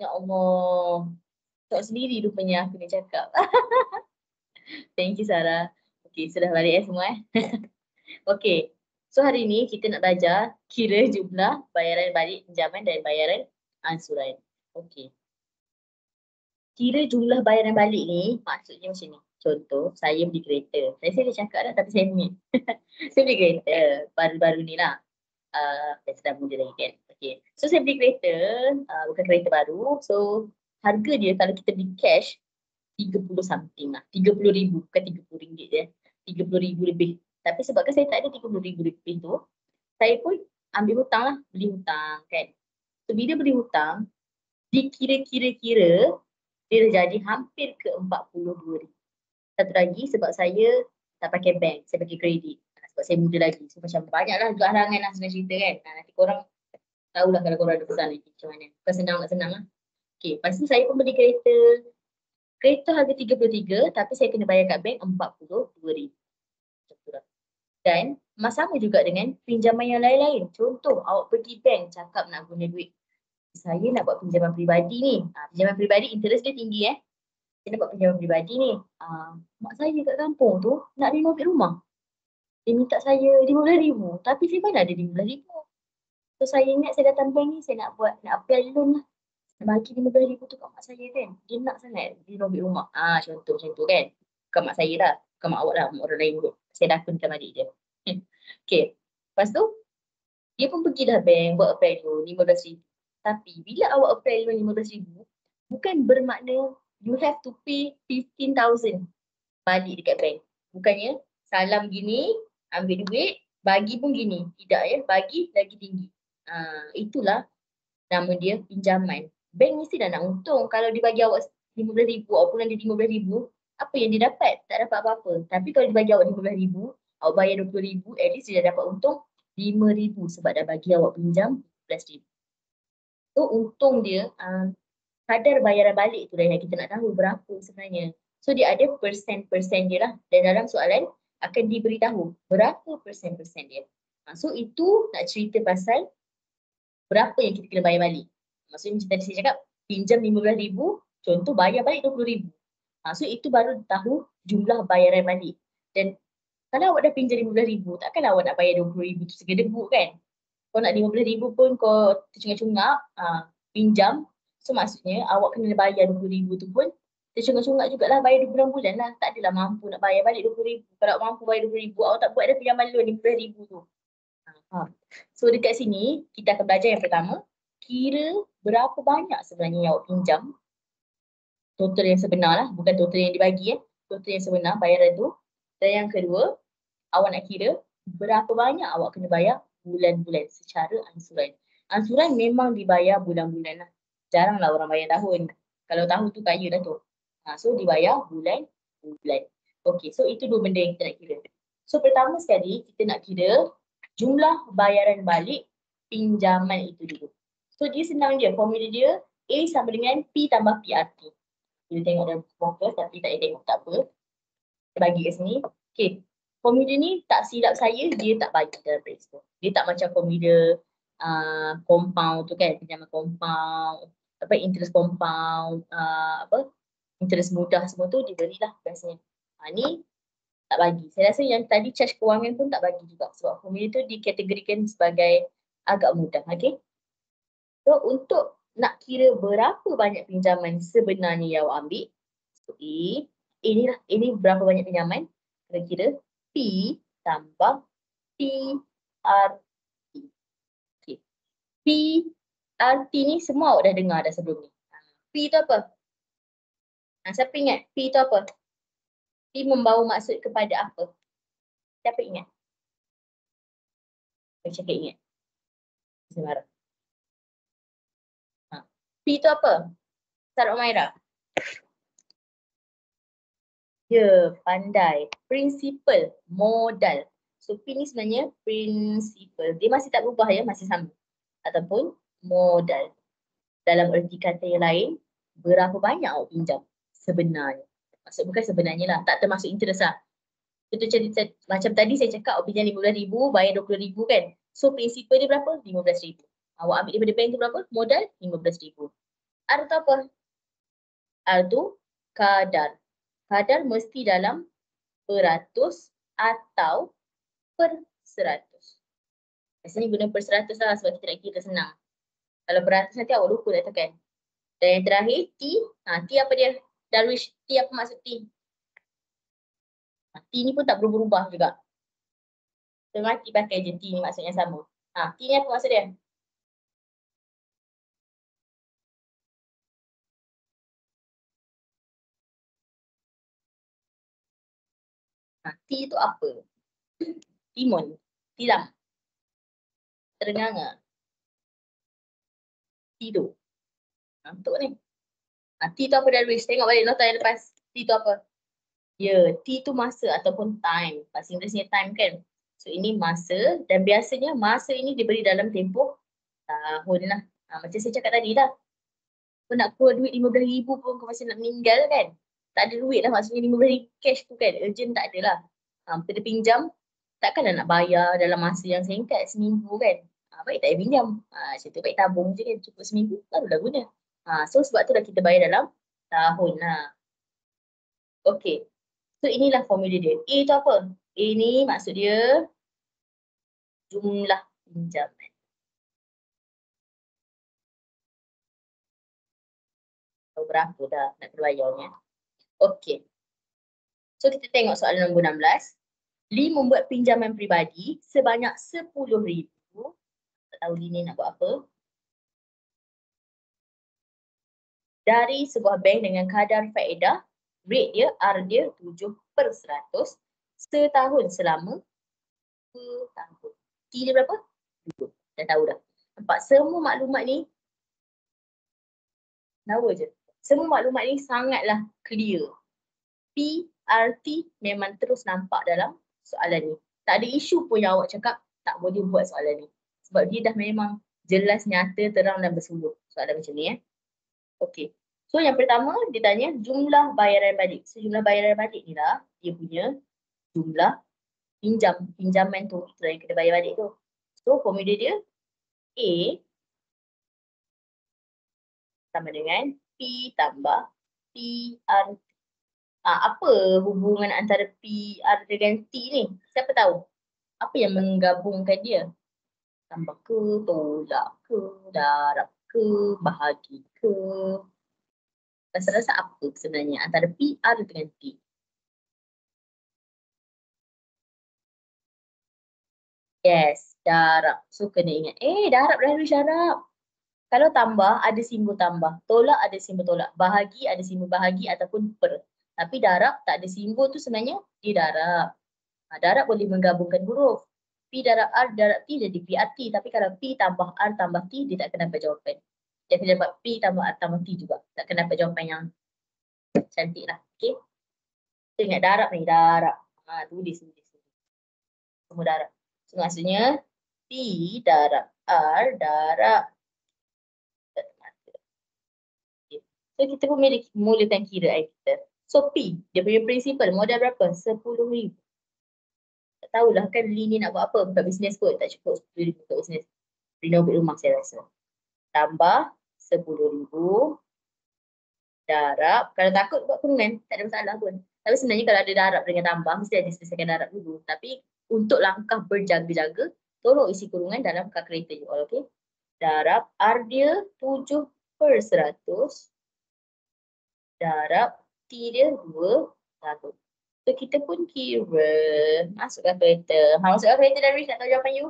Ya Allah. Tak sendiri rupanya aku nak cakap. Thank you Sarah. Okay, sudah balik semua Okay. So hari ni kita nak belajar kira jumlah bayaran balik pinjaman dan bayaran ansuran. Okay. Kira jumlah bayaran balik ni maksudnya macam ni. Contoh, saya beli kereta. Saya dah cakap dah tapi saya ni. Saya beli kereta baru-baru ni lah. Saya sedang muda lagi kan. Okay. So saya beli kereta, bukan kereta baru. So harga dia kalau kita beli cash 30 something lah. 30,000 bukan 30 ringgit je. 30,000 lebih. Tapi sebabkan saya tak ada 30,000 lebih tu, saya pun ambil hutang lah. Beli hutang kan. So bila beli hutang, dikira-kira-kira dia dah jadi hampir ke 42,000. Satu lagi sebab saya tak pakai bank, saya pakai kredit. Sebab saya muda lagi. So macam banyaklah juga halangan lah sebenarnya cerita kan. Nanti korang tahulah kalau korang ada pesan lagi macam mana. Bukan senang nak senang lah. Okay, lepas tu saya pun beli kereta. Kereta harga 33 tapi saya kena bayar kat bank 42,000. Dan sama juga dengan pinjaman yang lain-lain. Contoh, awak pergi bank cakap nak guna duit. Saya nak buat pinjaman peribadi ni. Pinjaman peribadi interest dia tinggi Saya nak buat pinjaman peribadi ni. Mak saya kat kampung tu nak renovate rumah. Dia minta saya 15,000. Tapi saya mana ada 15,000. So saya ingat saya datang bank ni saya nak apply loan lah. Nak bagi 15,000 tu kat mak saya kan. Dia nak sangat renovate rumah. Contoh macam tu kan. Bukan mak saya lah. Bukan mak awak lah. Mak orang lain kot. Saya dah akunkan adik je. Okay. Lepas tu, dia pun pergi dah bank buat apply loan 15,000. Tapi bila awak apply loan 15,000, bukan bermakna you have to pay 15,000 balik dekat bank. Bukannya salam gini, ambil duit, bagi pun gini. Tidak ya, bagi lagi tinggi. Itulah nama dia pinjaman. Bank mesti dah nak untung. Kalau dia bagi awak 15,000, awak pulang dia 15,000, apa yang dia dapat? Tak dapat apa-apa. Tapi kalau dia bagi awak 15,000, awak bayar 20,000, at least dia dah dapat untung 5,000 sebab dah bagi awak pinjam 15,000. So untung dia, kadar bayaran balik tu yang kita nak tahu berapa sebenarnya. So dia ada persen-persen dia lah. Dan dalam soalan akan diberitahu berapa persen-persen dia. So itu nak cerita pasal berapa yang kita kena bayar balik. Maksudnya macam tadi saya cakap, pinjam 15,000, contoh bayar balik 20,000. So itu baru tahu jumlah bayaran balik. Dan kalau awak dah pinjam 15,000, takkan awak nak bayar 20,000 tu segedebuk kan. Kau nak 15,000 pun kau tercungak-cungak, pinjam. So maksudnya awak kena bayar 20,000 tu pun tercungak-cungak jugalah bayar 2 bulan lah. Tak adalah mampu nak bayar balik 20,000. Kalau awak mampu bayar 20,000, awak tak buat dah pinjaman loan 15,000 tu. So dekat sini kita akan belajar yang pertama, kira berapa banyak sebenarnya yang awak pinjam. Total yang sebenar lah, bukan total yang dibagi Total yang sebenar bayaran tu. Dan yang kedua, awak nak kira berapa banyak awak kena bayar bulan-bulan secara ansuran. Ansuran memang dibayar bulan-bulan lah. Jaranglah orang bayar tahun. Kalau tahun tu kaya dah tu. So dibayar bulan-bulan. Okay, so itu dua benda yang kita nak kira. So pertama sekali kita nak kira jumlah bayaran balik pinjaman itu dulu. So dia senang je, formula dia A sama dengan P tambah PRT. Kita tengok dalam fokus tapi tak payah tengok, tak apa. Kita bagi kat sini. Okay, formula ni tak silap saya, dia tak bagi dalam principle. Dia tak macam formula compound tu kan, pinjaman compound, interest compound, interest mudah semua tu dia berilah biasanya. Ni tak bagi. Saya rasa yang tadi charge kewangan pun tak bagi juga sebab formula tu dikategorikan sebagai agak mudah. Okay. So untuk nak kira berapa banyak pinjaman sebenarnya yang awak ambil, so ini berapa banyak pinjaman, kira-kira P tambah PRT. Okay. PRT ni semua awak dah dengar dah sebelum ni. P tu apa? Siapa ingat P tu apa? P membawa maksud kepada apa? Siapa ingat? Saya cakap ingat. Saya marah. P tu apa? Sarah Umaira. Ya, pandai. Principal, modal. So P ni sebenarnya principal. Dia masih tak berubah ya, masih sama. Ataupun modal. Dalam erti kata yang lain, berapa banyak awak pinjam sebenarnya. Maksud bukan sebenarnya lah, tak termasuk interest lah. Macam tadi saya cakap awak pinjam 15,000, bayar 20,000 kan. So principal dia berapa? 15,000. Awak ambil daripada bank tu berapa? Modal 15,000. R tu apa? R tu kadar. Kadar mesti dalam beratus atau per 100. Biasanya guna per 100 lah sebab kita nak kira senang. Kalau beratus nanti awak lupa nak tekan. Dan yang terakhir T. T apa dia? Darwish, T apa maksud T? T ni pun tak berubah juga. Tengah T pakai je T ni maksudnya sama. T ni apa maksud dia? T tu apa? Timun, tilam, terenganga, tidur. Untuk ni. T tu apa Darwish? Tengok balik nota yang lepas. T tu apa? Ya, T tu masa ataupun time. Bahasa Inggerisnya time kan? So ini masa dan biasanya masa ini diberi dalam tempoh tahun lah. Macam saya cakap tadi lah. Kau nak keluar duit 15,000 pun kau masih nak meninggal kan? Tak ada duit lah maksudnya 15,000 cash tu kan? Urgent tak ada lah. Kita pinjam, takkanlah nak bayar dalam masa yang singkat seminggu kan? Baik tak payah pinjam. Macam tu baik tabung je kan? Cukup seminggu barulah guna. So sebab tu dah kita bayar dalam tahun lah. Okay. So inilah formula dia. A tu apa? A ni maksud dia jumlah pinjaman. Tahu berapa dah nak bayarnya. Okey. So kita tengok soalan nombor 16. Lee membuat pinjaman peribadi sebanyak 10,000. Tak tahu Lee ni nak buat apa. Dari sebuah bank dengan kadar faedah, rate dia, R dia 7/100 setahun selama 2 tahun. T dia berapa? 2. Dah tahu dah. Nampak semua maklumat ni tahu je. Semua maklumat ni sangatlah clear. P, R, T memang terus nampak dalam soalan ni. Tak ada isu pun yang awak cakap tak boleh buat soalan ni. Sebab dia dah memang jelas, nyata, terang dan bersuluh. Soalan macam ni Okey. So yang pertama dia tanya jumlah bayaran balik. So jumlah bayaran balik ni lah dia punya jumlah pinjaman tu. Itulah yang kita bayar balik tu. So formula dia A sama dengan P tambah PR. Apa hubungan antara PR dengan T ni? Siapa tahu? Apa yang menggabungkan dia? Tambah ke, tolak ke, darab ke, bahagi ke? Rasa-rasa apa sebenarnya antara PR dengan T? Yes, darab. So kena ingat. Darab dah habis darab. Kalau tambah ada simbol tambah, tolak ada simbol tolak, bahagi ada simbol bahagi ataupun per. Tapi darab tak ada simbol tu sebenarnya dia darab. Darab boleh menggabungkan huruf. P darab R darab T jadi PRT. Tapi kalau P tambah R tambah T dia tak akan dapat jawapan. Dia akan dapat P tambah R tambah T juga. Tak akan dapat jawapan yang cantik lah. Okay. Kita ingat darab ni, darab. Tulis. Semua darab. So maksudnya P darab R darab. So kita pun mulakan kira kita. So P, dia punya prinsipal modal berapa? 10,000. Tak tahulah kan Lee ni nak buat apa? Buka bisnes kot. Tak cukup 10,000 buka bisnes. Renovate rumah saya rasa. Tambah 10,000. Darab. Kalau takut buat kurungan, tak ada masalah pun. Tapi sebenarnya kalau ada darab dengan tambah, mesti ada selesaikan darab dulu. Tapi untuk langkah berjaga-jaga, tolong isi kurungan dalam kalkulator you all, okay? Darab R dia 7/100. Darab T dia 2 tahun. So kita pun kira. Masuk kalkulator. Masuk kalkulator Darwish, nak tahu jawapan you?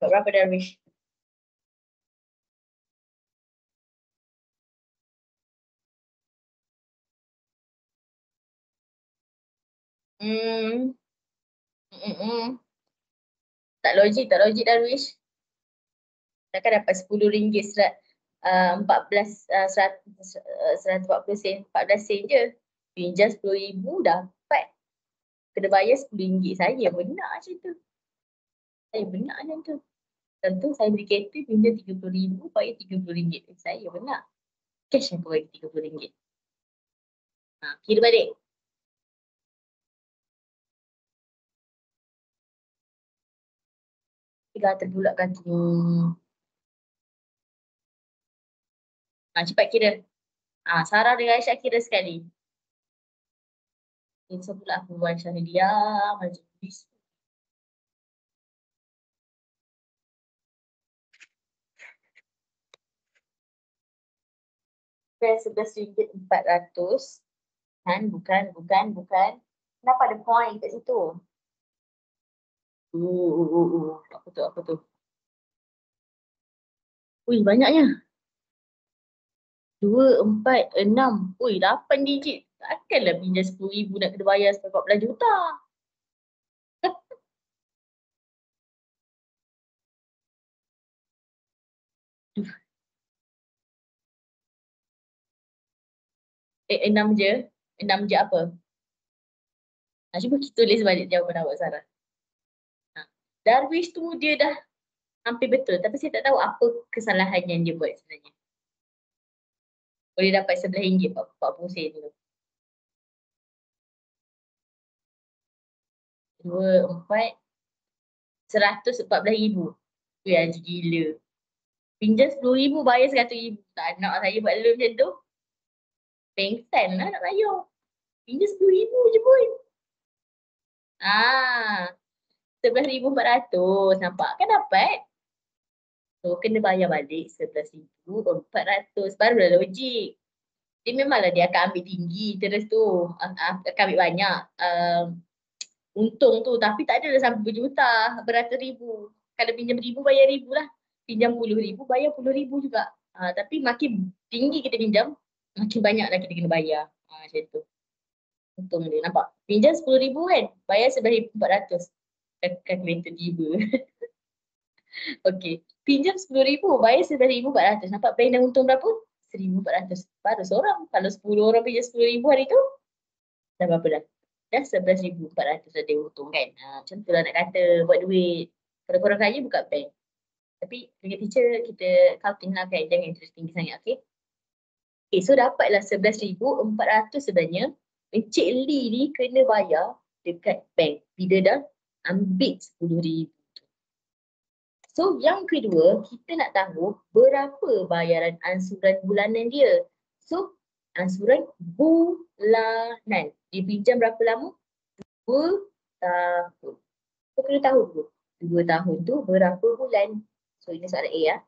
Berapa Darwish? Tak logik Darwish. Takkan dapat RM10 140 sen, 14 sen je. Pinjam 10,000 dapat. Kena bayar RM10 saja. Benar macam tu. Benar macam tu. Contoh saya beli kereta pinjam RM30,000 bayar RM30. Saya benar. Cash aku bagi RM30. Kira balik. Tiga terbulat kaki ni. Cepat kira. Sarah dengan Aisyah kira sekali. Ini pula aku buat Aisyah ni diam macam bis. RM11,400. Bukan. Kenapa ada point kat situ? Apa tu? Ui, banyaknya. 2, 4, 6. Ui, 8 digit. Takkanlah pinjam RM10,000 nak kena bayar sampai 14 juta. Enam je. 6 je apa? Cuba kita tulis balik jawapan awak, Sarah. Darwish tu dia dah hampir betul. Tapi saya tak tahu apa kesalahan yang dia buat sebenarnya. Boleh dapat RM11 40 sen tu. 2, 4, RM114,000. Ui, haji gila. Pinjam RM10,000 bayar RM100,000. Tak nak saya buat loan macam tu. Pengsan lah nak bayar. Pinjam RM10,000 je pun. RM11,400. Nampak kan dapat? So kena bayar balik RM11,400. Barulah logik. Dia memanglah dia akan ambil tinggi terus tu. Akan ambil banyak untung tu. Tapi tak adalah sampai berjuta, beratus ribu. Kalau pinjam RM1,000 bayar RM1,000 lah. Pinjam RM10,000 bayar RM10,000 juga. Tapi makin tinggi kita pinjam, makin banyak lah kita kena bayar. Macam tu. Untung dia, nampak? Pinjam RM10,000 kan, bayar RM11,400. Kalkulator tiba. Okey. Pinjam RM10,000, bayar RM11,400. Nampak bank dah untung berapa? RM1,400. Baru seorang. Kalau 10 orang pinjam RM10,000 hari tu, dah berapa dah? Dah RM11,400 ada untung kan? Macam tu lah nak kata buat duit. Kalau korang kaya buka bank. Tapi dengan teacher kita counting lah kan. Jangan interest tinggi sangat. Okay. Okay, so dapatlah RM11,400 sebenarnya. Encik Lee ni kena bayar dekat bank. Bila dah ambil RM10,000. So yang kedua, kita nak tahu berapa bayaran ansuran bulanan dia. So ansuran bulanan. Dia pinjam berapa lama? 2 tahun. So kena tahu dulu. 2 tahun tu berapa bulan? So ini soalan A ya.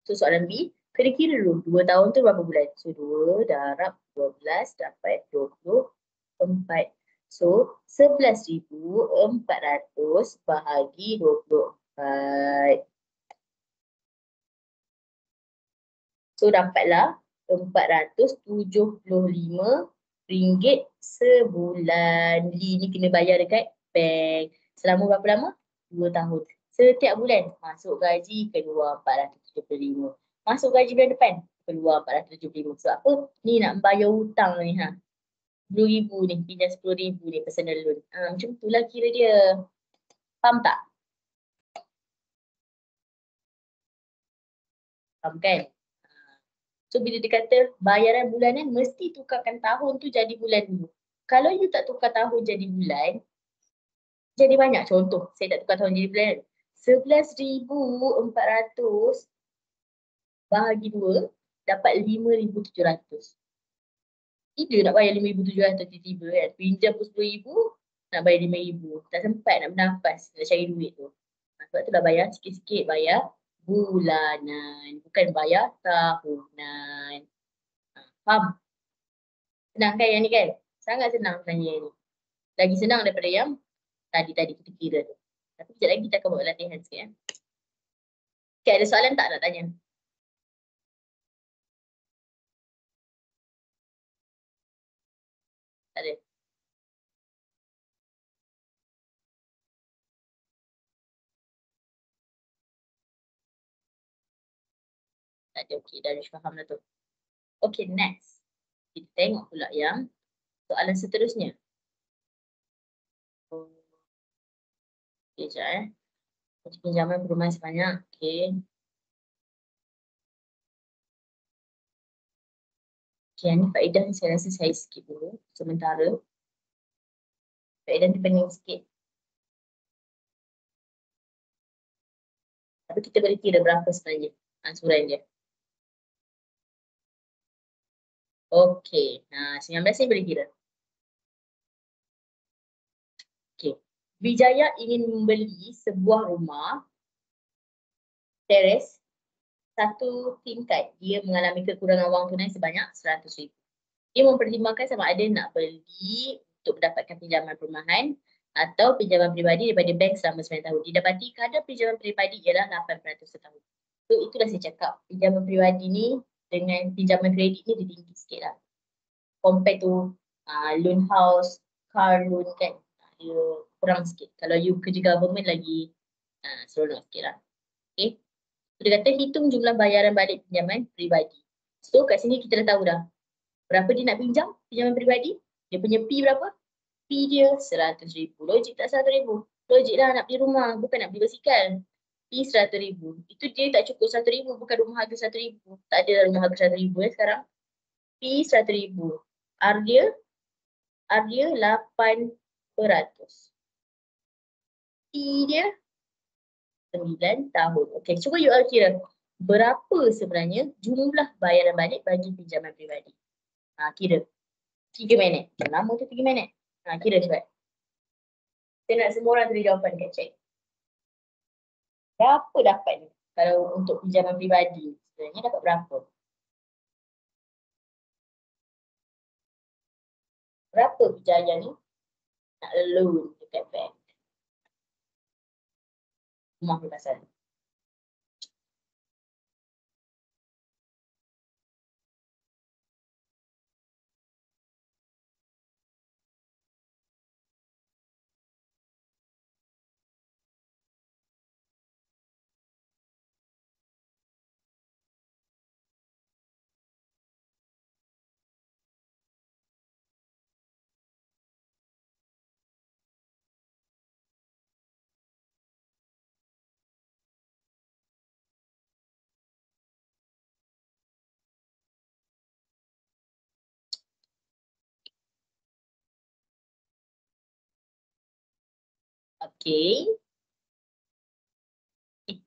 So soalan B, kena kira dulu 2 tahun tu berapa bulan? So 2 darab 12 dapat 24. So 11,400 bahagi 24. So dapatlah RM475 sebulan. Lee ni kena bayar dekat bank. Selama berapa lama? 2 tahun. Setiap bulan masuk gaji keluar RM475. Masuk gaji bulan depan keluar RM475. So apa? Ni nak bayar hutang ni ha. RM10,000 ni, pinjam RM10,000 ni personal loan. Macam itulah kira dia. Faham tak? Faham kan? So bila dia kata bayaran bulanan mesti tukarkan tahun tu jadi bulan dulu. Kalau you tak tukar tahun jadi bulan, jadi banyak. Contoh, saya tak tukar tahun jadi bulan. 11,400 bahagi 2 dapat 5,700. Tidak nak bayar 5,700 tiba-tiba kan. Pinjam pun 10,000 nak bayar 5,000. Tak sempat nak bernafas nak cari duit tu. Sebab tu dah bayar sikit-sikit bayar bulanan. Bukan bayar tahunan. Faham? Senang kan yang ni kan? Sangat senang sebenarnya ni. Lagi senang daripada yang tadi-tadi kita kira tu. Tapi sekejap lagi kita akan buat latihan sikit ya. Okay, ada soalan tak nak tanya? Tak ada. Tak ada. Okay, Darius faham dah tu. Okay, next. Kita tengok pula yang soalan seterusnya. Okay, sekejap Pinjaman perumahan sebanyak. Okay. Okay, ni faedah ni saya rasa saya skip dulu sementara. Faedah ni pening sikit. Tapi kita boleh kira berapa sebenarnya ansuran dia. Okey. 19 ni boleh kira. Okey. Wijaya ingin membeli sebuah rumah teres 1 tingkat. Dia mengalami kekurangan wang tunai sebanyak 100,000. Dia mempertimbangkan sama ada nak beli untuk mendapatkan pinjaman perumahan atau pinjaman peribadi daripada bank selama 9 tahun. Didapati kadar pinjaman peribadi ialah 8% setahun. So itulah saya cakap, pinjaman peribadi ni dengan pinjaman kredit ni dia tinggi sikit lah. Compare to loan house, car loan kan, dia kurang sikit. Kalau you kerja government lagi seronok sikit lah. Okay. So, dia kata hitung jumlah bayaran balik pinjaman peribadi. So kat sini kita dah tahu dah berapa dia nak pinjam pinjaman peribadi. Dia punya P berapa? P dia 100,000. Logik tak 100,000? Logik lah nak beli rumah, bukan nak beli basikal. P 100,000. Itu dia tak cukup 100,000, bukan rumah harga 100,000. Tak ada rumah harga 100,000 sekarang. P 100,000. R dia 8%. T dia 9 tahun. Okey, cuba you all kira berapa sebenarnya jumlah bayaran balik bagi pinjaman peribadi. Kira. 3 minit. Lama tu 3 minit. Kira cepat. Saya nak semua orang tulis jawapan dekat chat. Berapa dapat ni? Kalau untuk pinjaman peribadi sebenarnya dapat berapa? Berapa Wijaya ni nak loan dekat bank? Rumah ni pasal. Okey.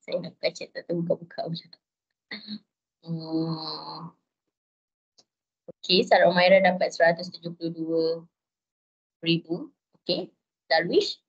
Saya nak buka chat tak tahu buka-buka macam tu. Okey, Sarah Umaira dapat 172,000. Okey, Darwish.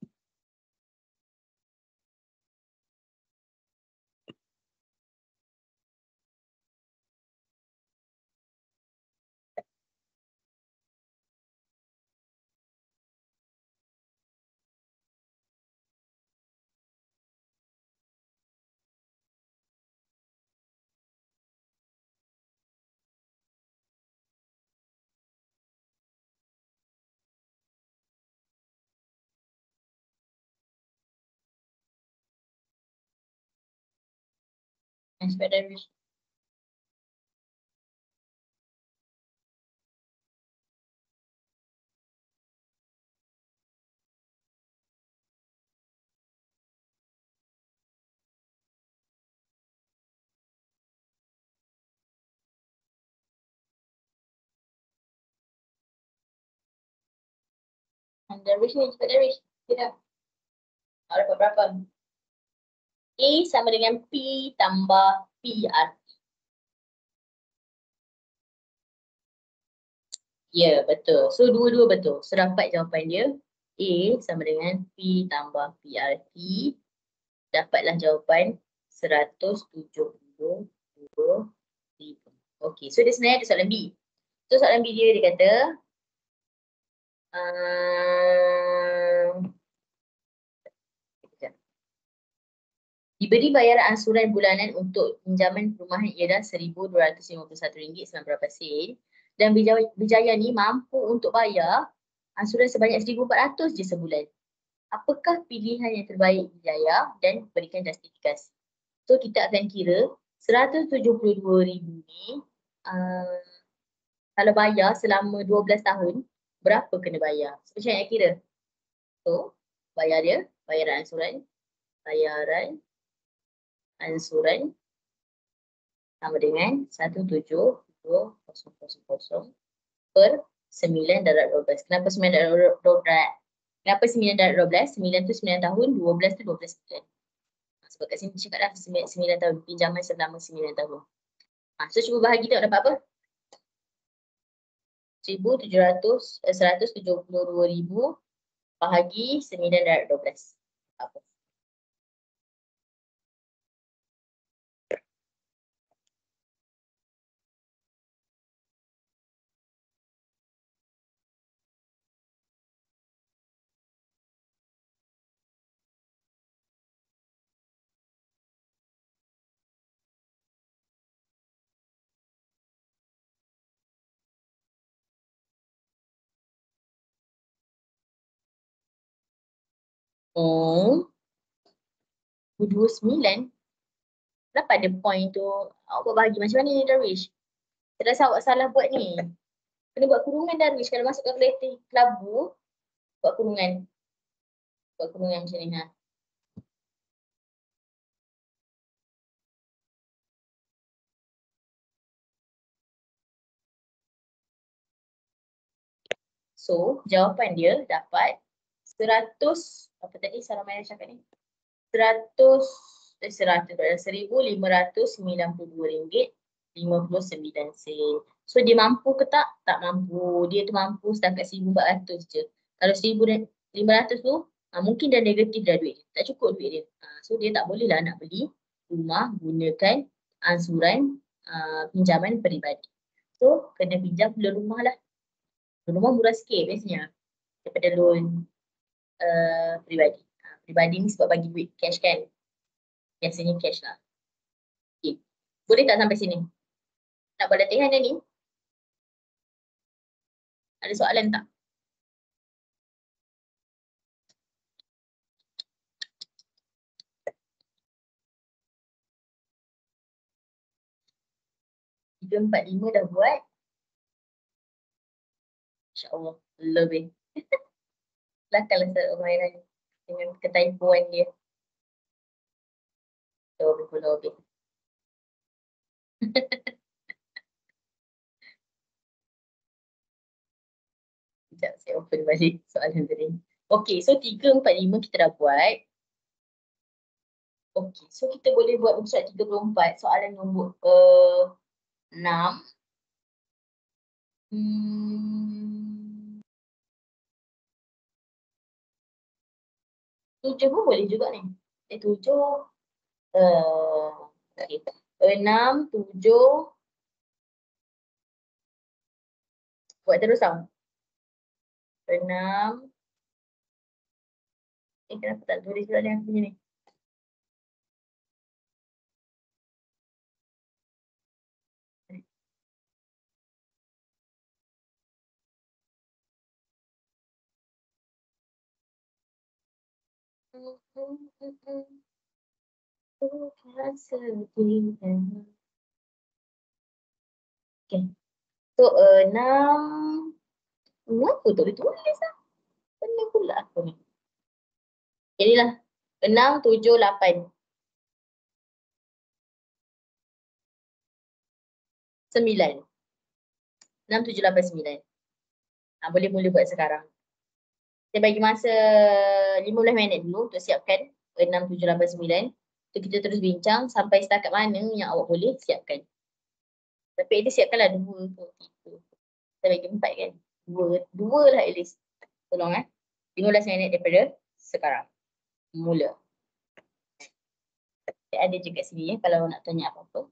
Cepat Darwish. Darwish ni, cepat Darwish. Tidak. Dapat berapa? A sama dengan P tambah PR. Ya, betul. So, dua-dua betul. So, dapat jawapan dia. A sama dengan P tambah PRT. Dapatlah jawapan 172,000. Okey, so dia sebenarnya ada soalan B. So, soalan B dia kata, diberi bayaran ansuran bulanan untuk pinjaman perumahan ialah RM1,251.9 dan Wijaya ni mampu untuk bayar ansuran sebanyak RM1,400 je sebulan. Apakah pilihan yang terbaik Wijaya dan berikan justifikasi. So kita akan kira 172,000 ni kalau bayar selama 12 tahun berapa kena bayar. So macam nak kira. So bayar dia, bayaran ansuran bayaran ansuran sama dengan 172,000 per 9/12. Kenapa 9/12? Kenapa 9/12? 9 tu 9 tahun, 12 tu 12 bulan. Sebab kat sini cakap dah 9 tahun, pinjaman selama 9 tahun. So cuba bahagi tengok dapat apa? 172,000 bahagi 9/12. Apa? Oh, 29. Kenapa ada point tu? Awak buat bahagi macam mana ni Darwish? Saya rasa awak salah buat ni. Kena buat kurungan Darwish. Kalau masuk kalkulator kelabu, buat kurungan. Buat kurungan macam ni. Ha. So, jawapan dia dapat 100, apa tadi Sarah Maya cakap ni? 1,592 ringgit 59 sen. So dia mampu ke tak? Tak mampu. Dia tu mampu setakat 1,400 je. Kalau 1,500 tu mungkin dah negatif dah duit. Tak cukup duit dia. So dia tak boleh lah nak beli rumah gunakan ansuran pinjaman peribadi. So kena pinjam loan rumah lah. Loan rumah murah sikit biasanya daripada loan peribadi. Peribadi ni sebab bagi duit cash kan. Biasanya cash lah. Okay. Boleh tak sampai sini? Nak buat latihan dah ni? Ada soalan tak? Tiga, empat, lima dah buat. InsyaAllah. Lebih. Lakarlah Ustaz Umairah dengan ketaipuan dia. Lebih. Sekejap saya open balik soalan tadi. Okay, so 3, 4, 5 kita dah buat. Okay, so kita boleh buat untuk soalan 34, soalan nombor 6. 7 pun boleh juga ni. 7. Okay. 6, 7. Buat terus tau. 6. Kenapa tak tulis soalan yang punya ni? Okay. So 6. Kenapa tak boleh tulis lah? Pening pula aku ni. Inilah 6, 7, 8. 9. 6, 7, 8, 9. Boleh mula buat sekarang. Saya bagi masa 15 minit dulu untuk siapkan 6, 7, 8, 9. So kita terus bincang sampai setakat mana yang awak boleh siapkan. Tapi at least siapkanlah 2 atau 3. Saya bagi 4 kan. 2 lah at least. Tolong 15 minit daripada sekarang. Mula. Ada je kat sini kalau nak tanya apa-apa.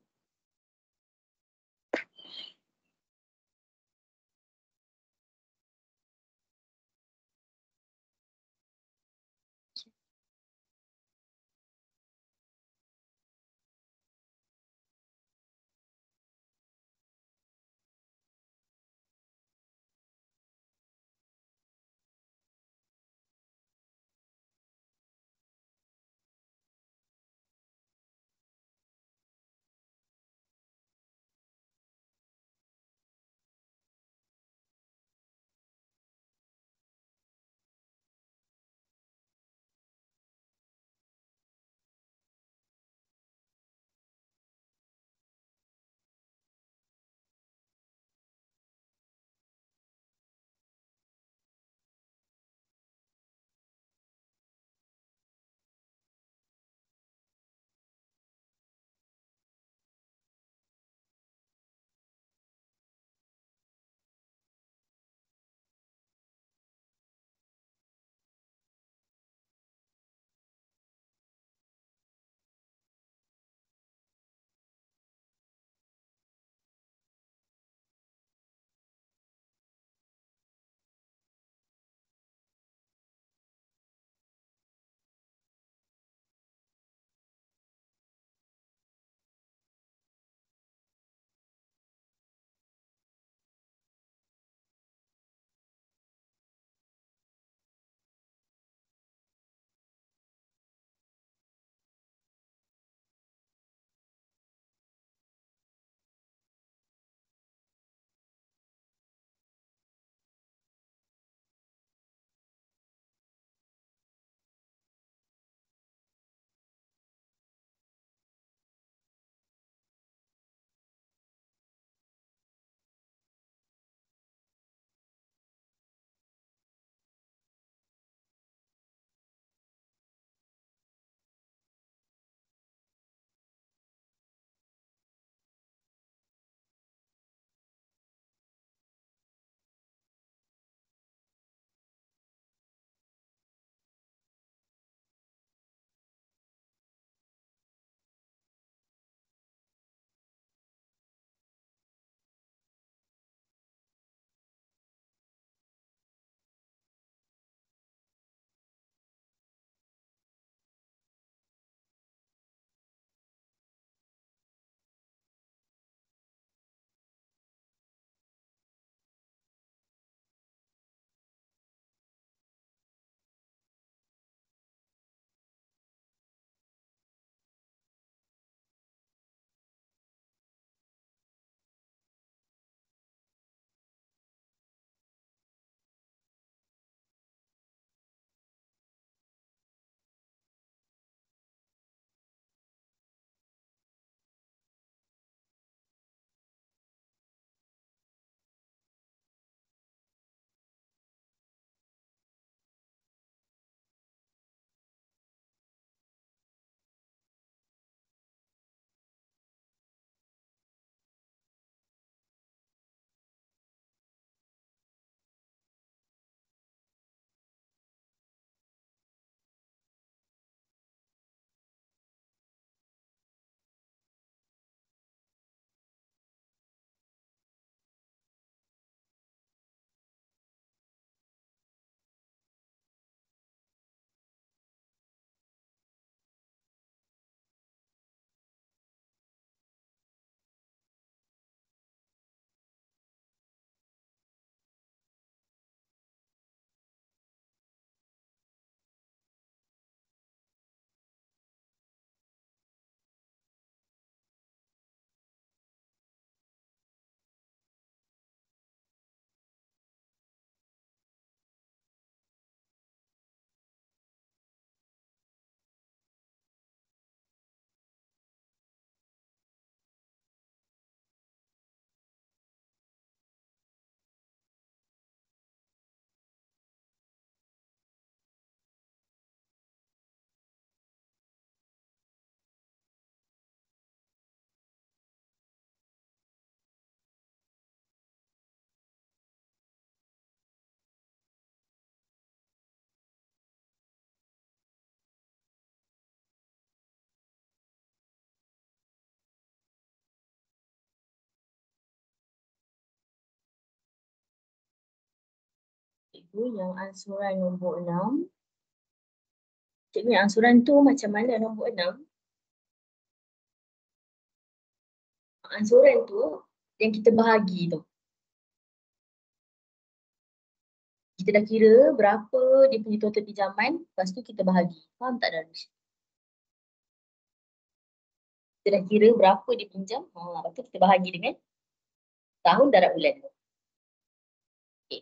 cikgu yang ansuran nombor 6. Cikgu, yang ansuran tu macam mana nombor 6? Ansuran tu yang kita bahagi tu. Kita dah kira berapa dia punya total pinjaman, lepas tu kita bahagi. Faham tak, Darwish? Kita dah kira berapa dia pinjam, lepas tu kita bahagi dengan tahun darab bulan. Okay.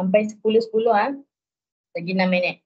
Sampai 10 lagi 6 minit.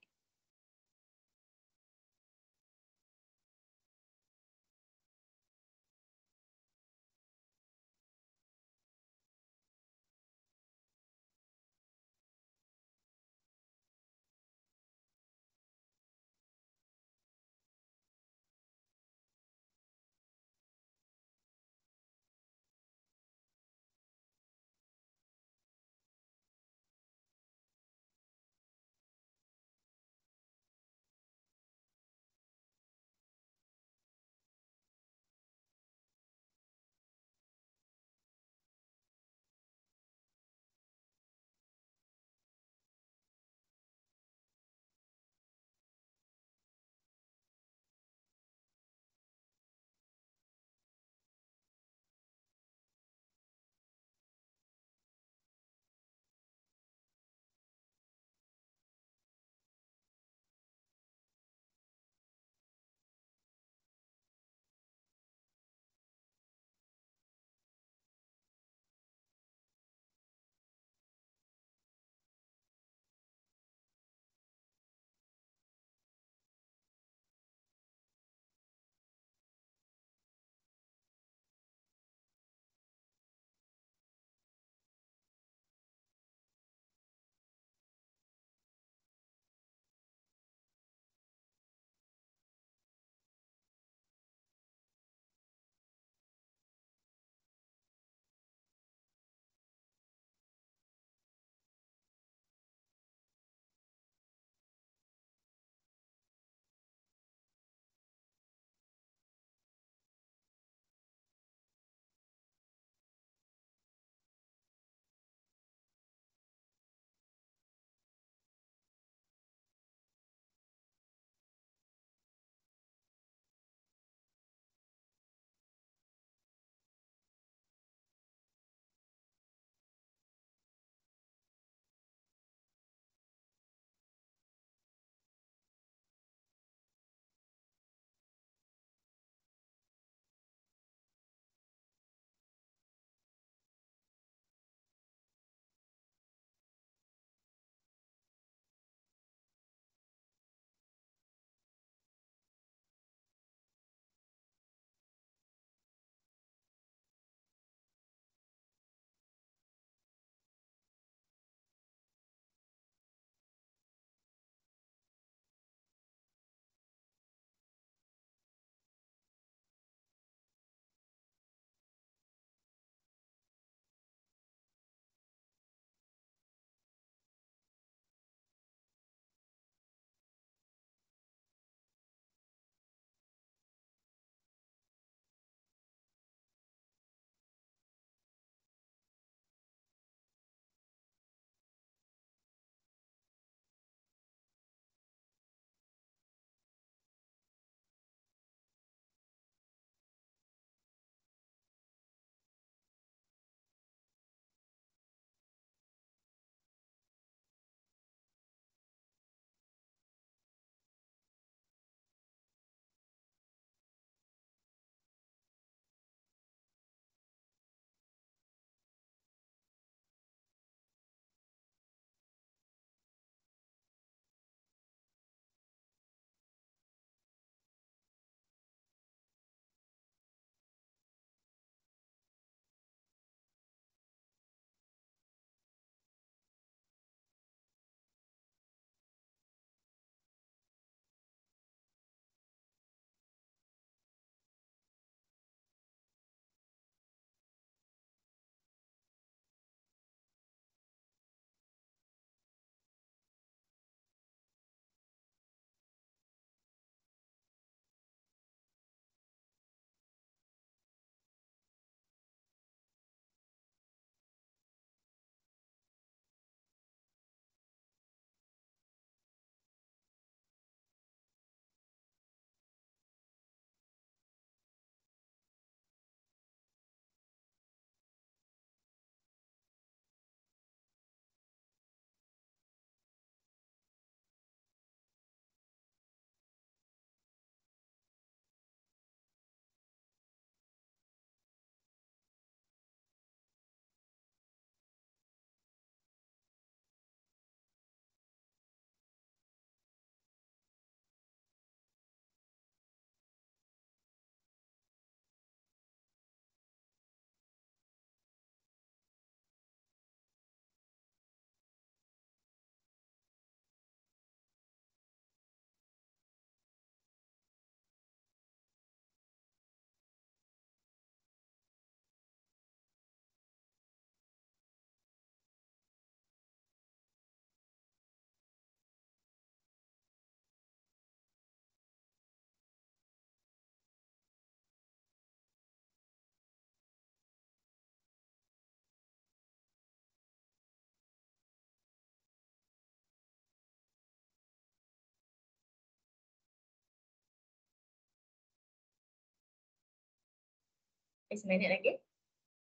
Sampai 9 minit lagi.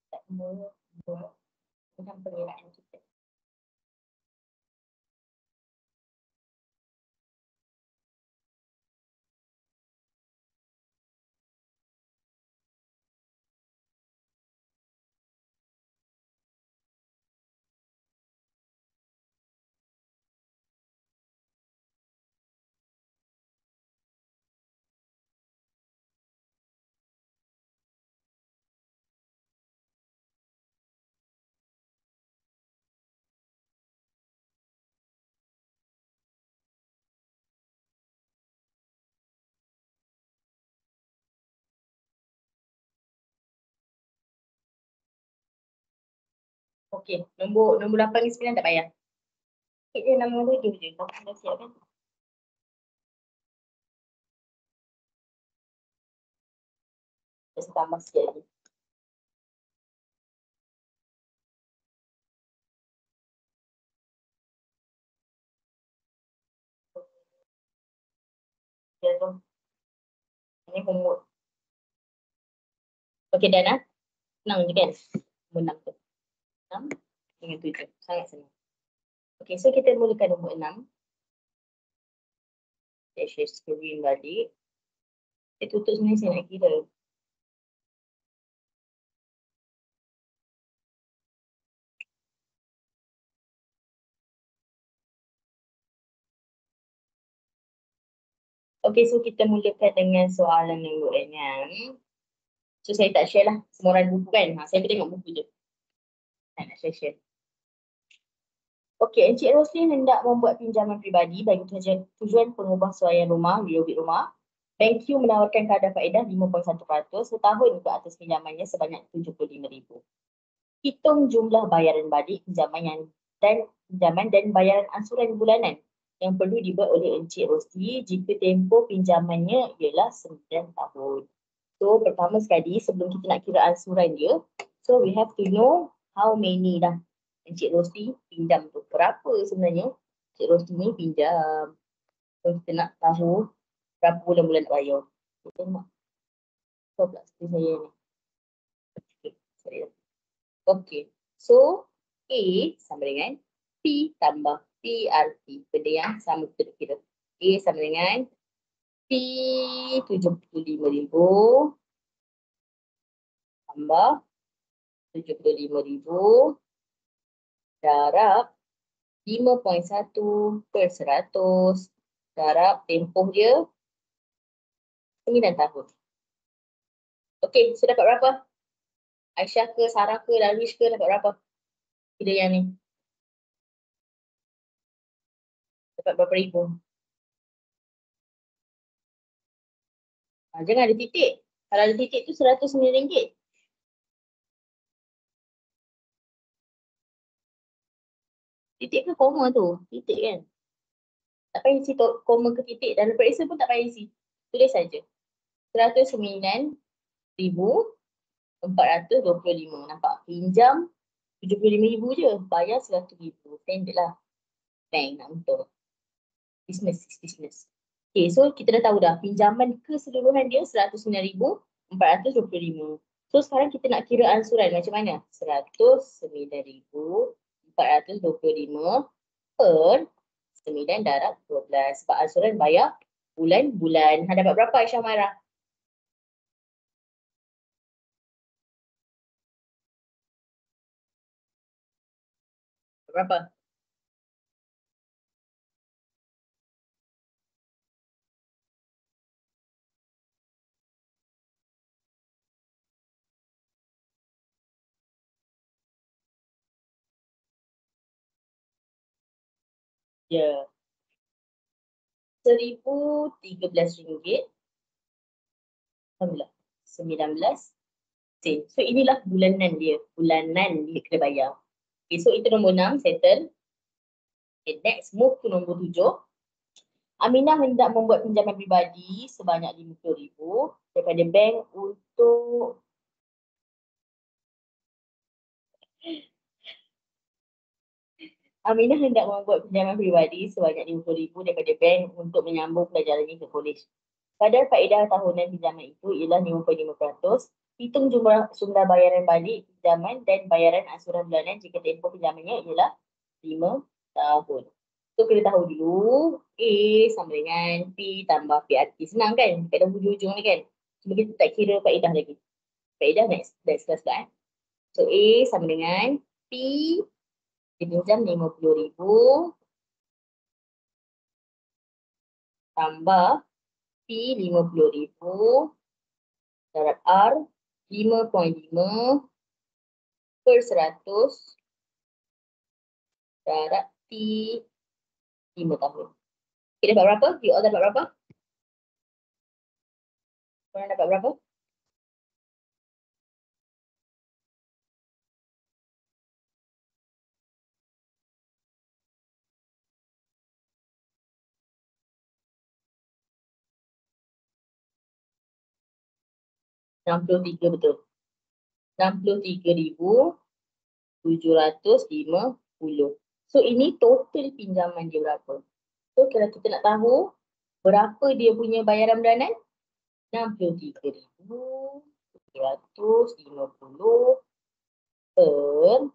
Tak mula dengan pengiraan kita. Okey, nombor 8 ni 9 tak payah. Dia nama 7 je. Kau dah siap kan? Saya tambah sikit lagi. Ya tu. Ini homework. Okey dah nak? Senang je kan? Nombor 6 tu. 6 dengan 7. Sangat senang. Okey, so kita mulakan nombor 6. Saya share screen balik. Saya tutup sebenarnya saya nak kira. Okey, so kita mulakan dengan soalan nombor 6. So saya tak share lah. Semua orang buku kan? Saya tengok buku je. Saya nak share. Okey, Encik Roslin hendak membuat pinjaman peribadi bagi tujuan pengubah suaian rumah, renovate rumah. Bank Q menawarkan kadar faedah 5.1% setahun ke atas pinjamannya sebanyak RM75,000. Hitung jumlah bayaran balik pinjaman dan bayaran ansuran bulanan yang perlu dibuat oleh Encik Rosli jika tempoh pinjamannya ialah 9 tahun. So pertama sekali sebelum kita nak kira ansuran dia, so we have to know how many dah Encik Rosli pinjam tu. Berapa sebenarnya Encik Rosli ni pinjam. So kita nak tahu berapa bulan-bulan nak bayar. Kita tengok. So pula seperti saya ni. Okay, sorry. Okay, so A sama dengan P tambah PRT. Benda yang sama kita kira. A sama dengan P75,000 tambah 75,000 darab 5.1/100 darab tempoh dia 9 tahun. Okey, so dapat berapa? Aisyah ke, Sarah ke, Darwish ke dapat berapa? Kira yang ni. Dapat berapa ribu? Jangan ada titik. Kalau ada titik tu RM109. Titik ke koma tu? Titik kan? Tak payah isi koma ke titik. Dalam periksa pun tak payah isi. Tulis saja. 109,425. Nampak? Pinjam 75,000 je. Bayar 100,000. Standard lah. Bank nak untung. Business. Okay, so kita dah tahu dah. Pinjaman keseluruhan dia 109,425. So sekarang kita nak kira ansuran macam mana? 109,425 per 9 darab 12. Sebab ansuran bayar bulan-bulan. Dapat berapa Aisyah Maira? Berapa? Ya. RM1,013. Alhamdulillah. 19 sen. So inilah bulanan dia. Bulanan dia kena bayar. Okay, so itu nombor 6, settle. Okay, next move to nombor 7. Aminah hendak membuat pinjaman pribadi sebanyak RM50,000 daripada bank untuk Aminah hendak membuat pinjaman pribadi sebanyak RM50,000 daripada bank untuk menyambung pelajarannya ke kolej. Kadar faedah tahunan pinjaman itu ialah 5.5%. hitung jumlah bayaran balik pinjaman dan bayaran angsuran bulanan jika tempoh pinjamannya ialah 5 tahun. So kita tahu dulu A sama dengan P tambah PRT. Senang kan? Kat hujung-hujung ni kan. Cuma kita tak kira faedah lagi. Faedah next kelas kan. So A sama dengan P dipinjam 50,000 tambah P 50,000 darab R 5.5 per 100 darab T 5 tahun. Kita dapat berapa? You all dapat berapa? Korang dapat berapa? RM63 betul. 63,750. So ini total pinjaman dia berapa? So kalau kita nak tahu berapa dia punya bayaran bulanan? 63,750 per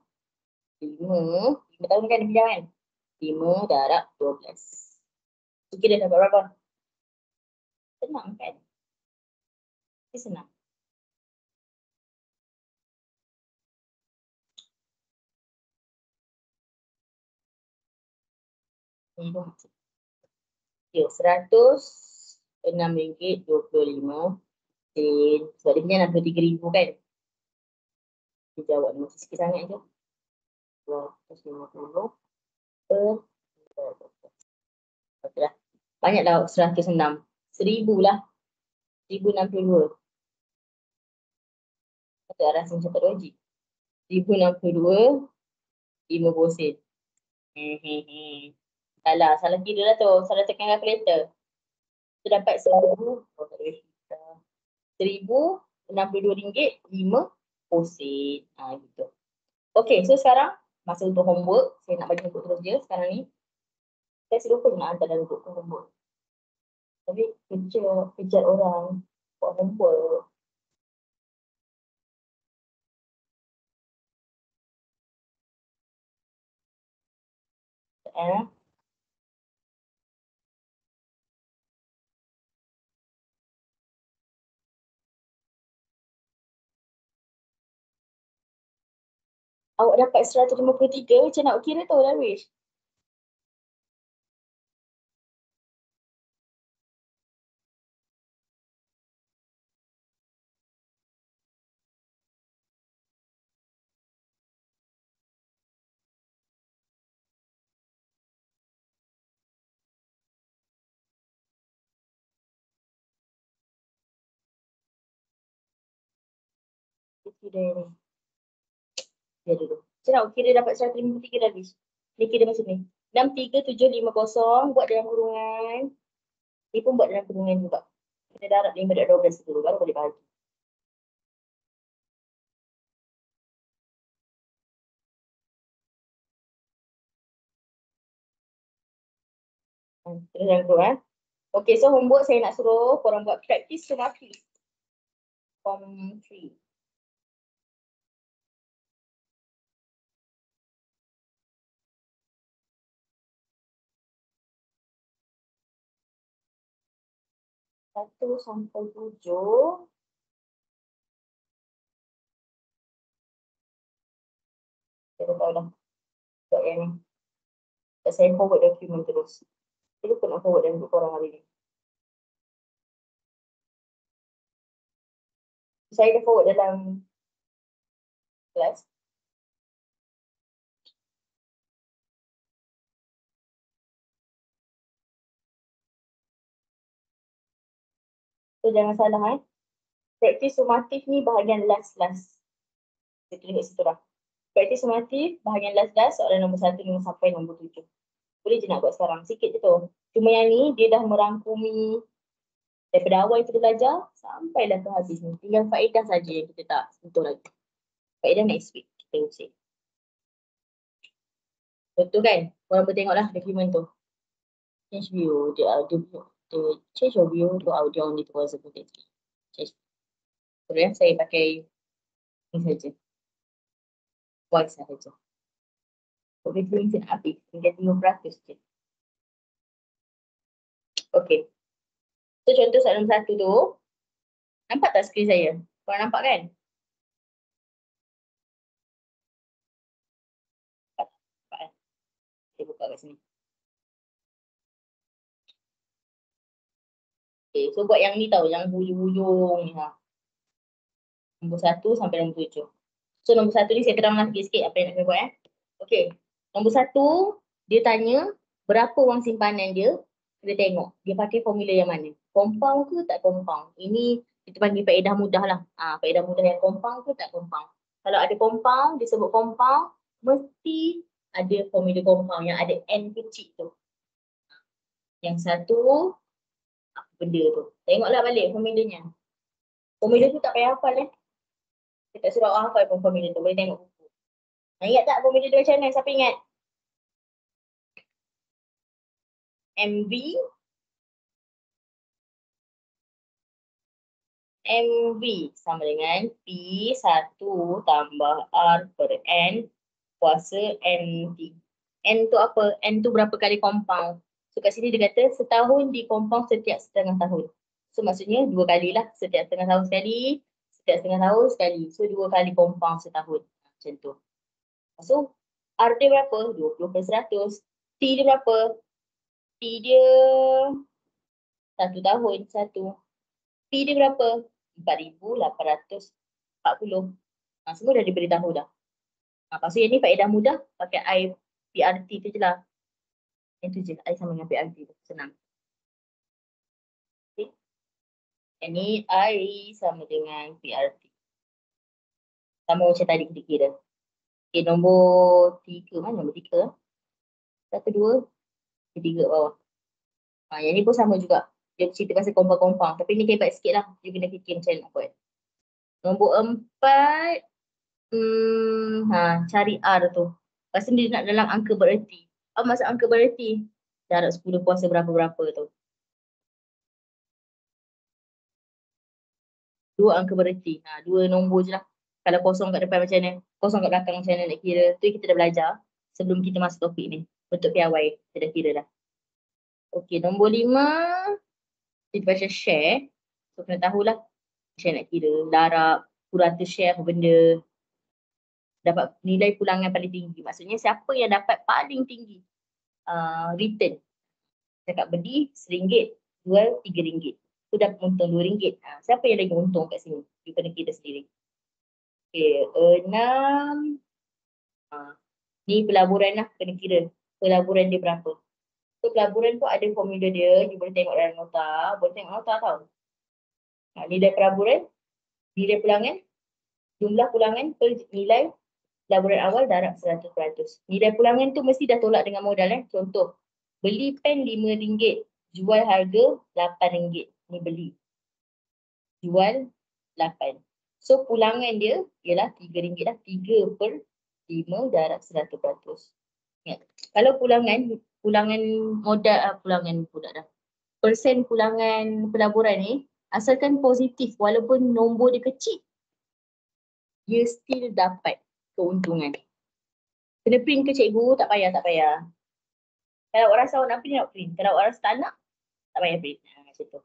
5 tahun kan pinjaman? 5 darab 12. So kita dapat berapa? Senang kan? Ini senang. Ya, RM106.25. Sebab dia punya RM63,000 kan? Dia jawab ni masih sikit sangat je. 250 per 12. Okey lah. Banyak dah 106. 1,000 lah. 1,062. Kata rasa macam tak logik. 1,062, 50 sen. Salah kira lah tu. Salah tekan kalkulator. Tu dapat RM1,062.50 gitu. Okey, so sekarang masa untuk homework. Saya nak bagi untuk terus je sekarang ni. Saya lupa nak hantar dalam untuk homework. Tapi kejar orang buat homework. Awak dapat 153, macam nak kira tu lah Wish. Kira ni. Dia dulu. Macam nak kira dapat 153 dah Wish. Dia kira macam ni. 63750 buat dalam kurungan. Dia pun buat dalam kurungan juga. Kita darab 5 darab 12 dulu baru boleh bahagi. Terus yang tu Okay, so homework saya nak suruh korang buat practice semati. Form 3. Satu sampai 7. Saya tahu dah. Buat yang ni. Saya forward dokumen terus. Saya lupa nak forward dan untuk korang hari ni. Saya dah forward dalam kelas. So jangan salah Praktis sumatif ni bahagian last. Saya tulis kat situ dah. Praktis sumatif bahagian last soalan nombor 1 sampai nombor 7. Boleh je nak buat sekarang. Sikit je tu. Cuma yang ni dia dah merangkumi daripada awal kita belajar sampailah ke habis ni. Tinggal faedah saja yang kita tak sentuh lagi. Faedah next week kita usik. Betul kan? Korang boleh tengoklah dokumen tu. Change view. Change your view to audio only to possibility. Change. Kemudian saya pakai ini saja. Y sahaja. Koefisien saya nak habis. Tinggal 5% je. Okey. So contoh soalan nombor 1 tu. Nampak tak skrin saya? Korang nampak kan? Nampak kan? Saya buka kat sini. Okay, so buat yang ni tau, yang hujung-hujung ni. Nombor 1 sampai nombor 7. So nombor 1 ni saya terangkan sikit-sikit apa yang nak kena buat. Okay, nombor 1 dia tanya berapa wang simpanan dia. Kita tengok dia pakai formula yang mana. Compound ke tak compound. Ini kita panggil faedah mudah lah. Faedah mudah yang compound ke tak compound. Kalau ada compound, disebut compound, mesti ada formula compound yang ada N kecil tu. Yang satu, apa benda tu. Tengoklah balik formulanya. Formula tu tak payah hafal Kita tak suruh orang hafal pun formula tu. Boleh tengok buku. Ingat tak formula tu macam mana? Siapa ingat? MV sama dengan P1 tambah R per N kuasa NT. N tu apa? N tu berapa kali compound. So kat sini dia kata setahun di compound setiap setengah tahun. So maksudnya 2 kali lah. Setiap setengah tahun sekali. Setiap setengah tahun sekali. So 2 kali compound setahun. Macam tu. So R dia berapa? 20/100. T dia berapa? T dia 1 tahun. 1. P dia berapa? 4,840. Semua dah diberitahu dah. Lepas tu yang ni faedah mudah. Pakai I PRT tu je lah. Yang tu je. I sama dengan PRT tu. Senang. Okay. Yang ni I sama dengan PRT. Sama macam tadi kita kira. Okay, nombor 3. Mana nombor 3? 1, 2, 3 bawah. Yang ni pun sama juga. Dia cerita pasal compound-compound. Tapi ni hebat sikit lah. You kena fikir macam nak buat. Nombor 4. Cari R tu. Lepas tu dia nak dalam angka bererti. Apa maksud angka bererti? Darab 10 kuasa berapa-berapa tu. 2 angka bererti. 2 nombor je lah. Kalau kosong kat depan macam mana? Kosong kat belakang macam mana nak kira? Tu kita dah belajar sebelum kita masuk topik ni. Bentuk piawai. Kita dah kira dah. Okey, nombor 5. Kita baca share. So kena tahulah. Share nak kira. Darab, purata share apa benda. Dapat nilai pulangan paling tinggi. Maksudnya siapa yang dapat paling tinggi return. Cakap beli RM1, jual RM3. Tu dapat untung RM2. Siapa yang lagi untung kat sini? You kena kira sendiri. Okay, 6. Ni pelaburan lah, kena kira. Pelaburan dia berapa. So pelaburan tu ada formula dia. You boleh tengok dalam nota. Boleh tengok nota tau. Nilai pelaburan, nilai pulangan, jumlah pulangan per nilai pelaburan awal darab 100%. Nilai pulangan tu mesti dah tolak dengan modal. Contoh, beli pen RM5, jual harga RM8. Ni beli. Jual 8. So pulangan dia ialah RM3 lah. 3/5 darab 100%. Ingat. Kalau pulangan modal, pulangan pula dah. Persen pulangan pelaburan ni, asalkan positif walaupun nombor dia kecil, dia still dapat keuntungan. Kena print ke cikgu? Tak payah. Kalau awak rasa awak nak print. Kalau awak rasa tak nak, tak payah print. Macam tu.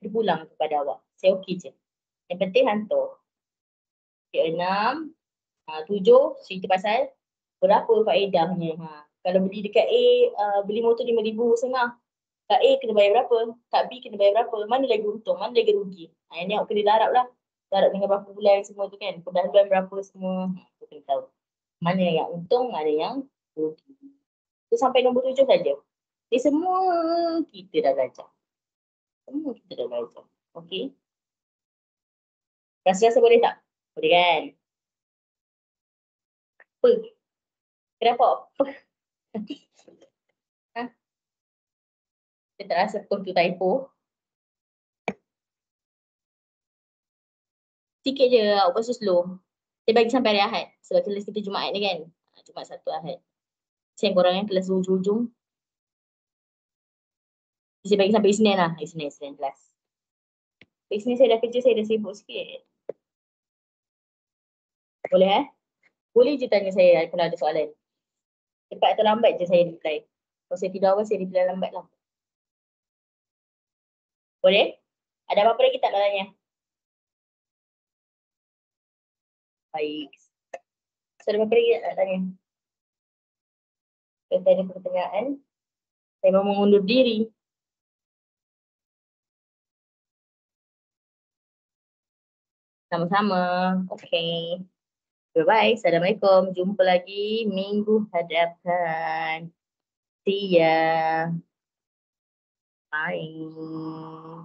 Dia pulang kepada awak. Saya okey je. Yang penting hantar. Okay, 6. 7. Cerita pasal berapa faedahnya. Kalau beli dekat A, beli motor RM5,500. Kat A kena bayar berapa? Kat B kena bayar berapa? Mana lagi untung? Mana lagi rugi? Yang ni awak kena darab lah. Darab dengan berapa bulan semua tu kan. Pendahuluan berapa semua. Kita kena tahu. Mana yang untung, mana yang rugi. Tu sampai nombor 7 saja. Ini semua kita dah belajar. Okey. Rasa-rasa boleh tak? Boleh kan? Apa? Kenapa? Apa? Saya tak rasa pun tu typo. Sikit je, awak pasal slow. Saya bagi sampai hari Ahad. Sebab kelas kita Jumaat ni kan. Jumaat 1 Ahad. Saya korang yang kelas ujung-ujung. Saya bagi sampai Isnin lah. Isnin kelas. Isnin saya dah kerja, saya dah sibuk sikit. Boleh Boleh je tanya saya kalau ada soalan. Cepat atau lambat je saya reply. Kalau saya tidur awal, saya reply lambat lah. Boleh? Ada apa-apa lagi tak nak tanya? Baik. So, ada apa lagi tak nak tanya? Kalau ada pertanyaan, saya mau mengundur diri. Sama-sama. Okay. Bye-bye. Assalamualaikum. Jumpa lagi minggu hadapan. See ya. Bye.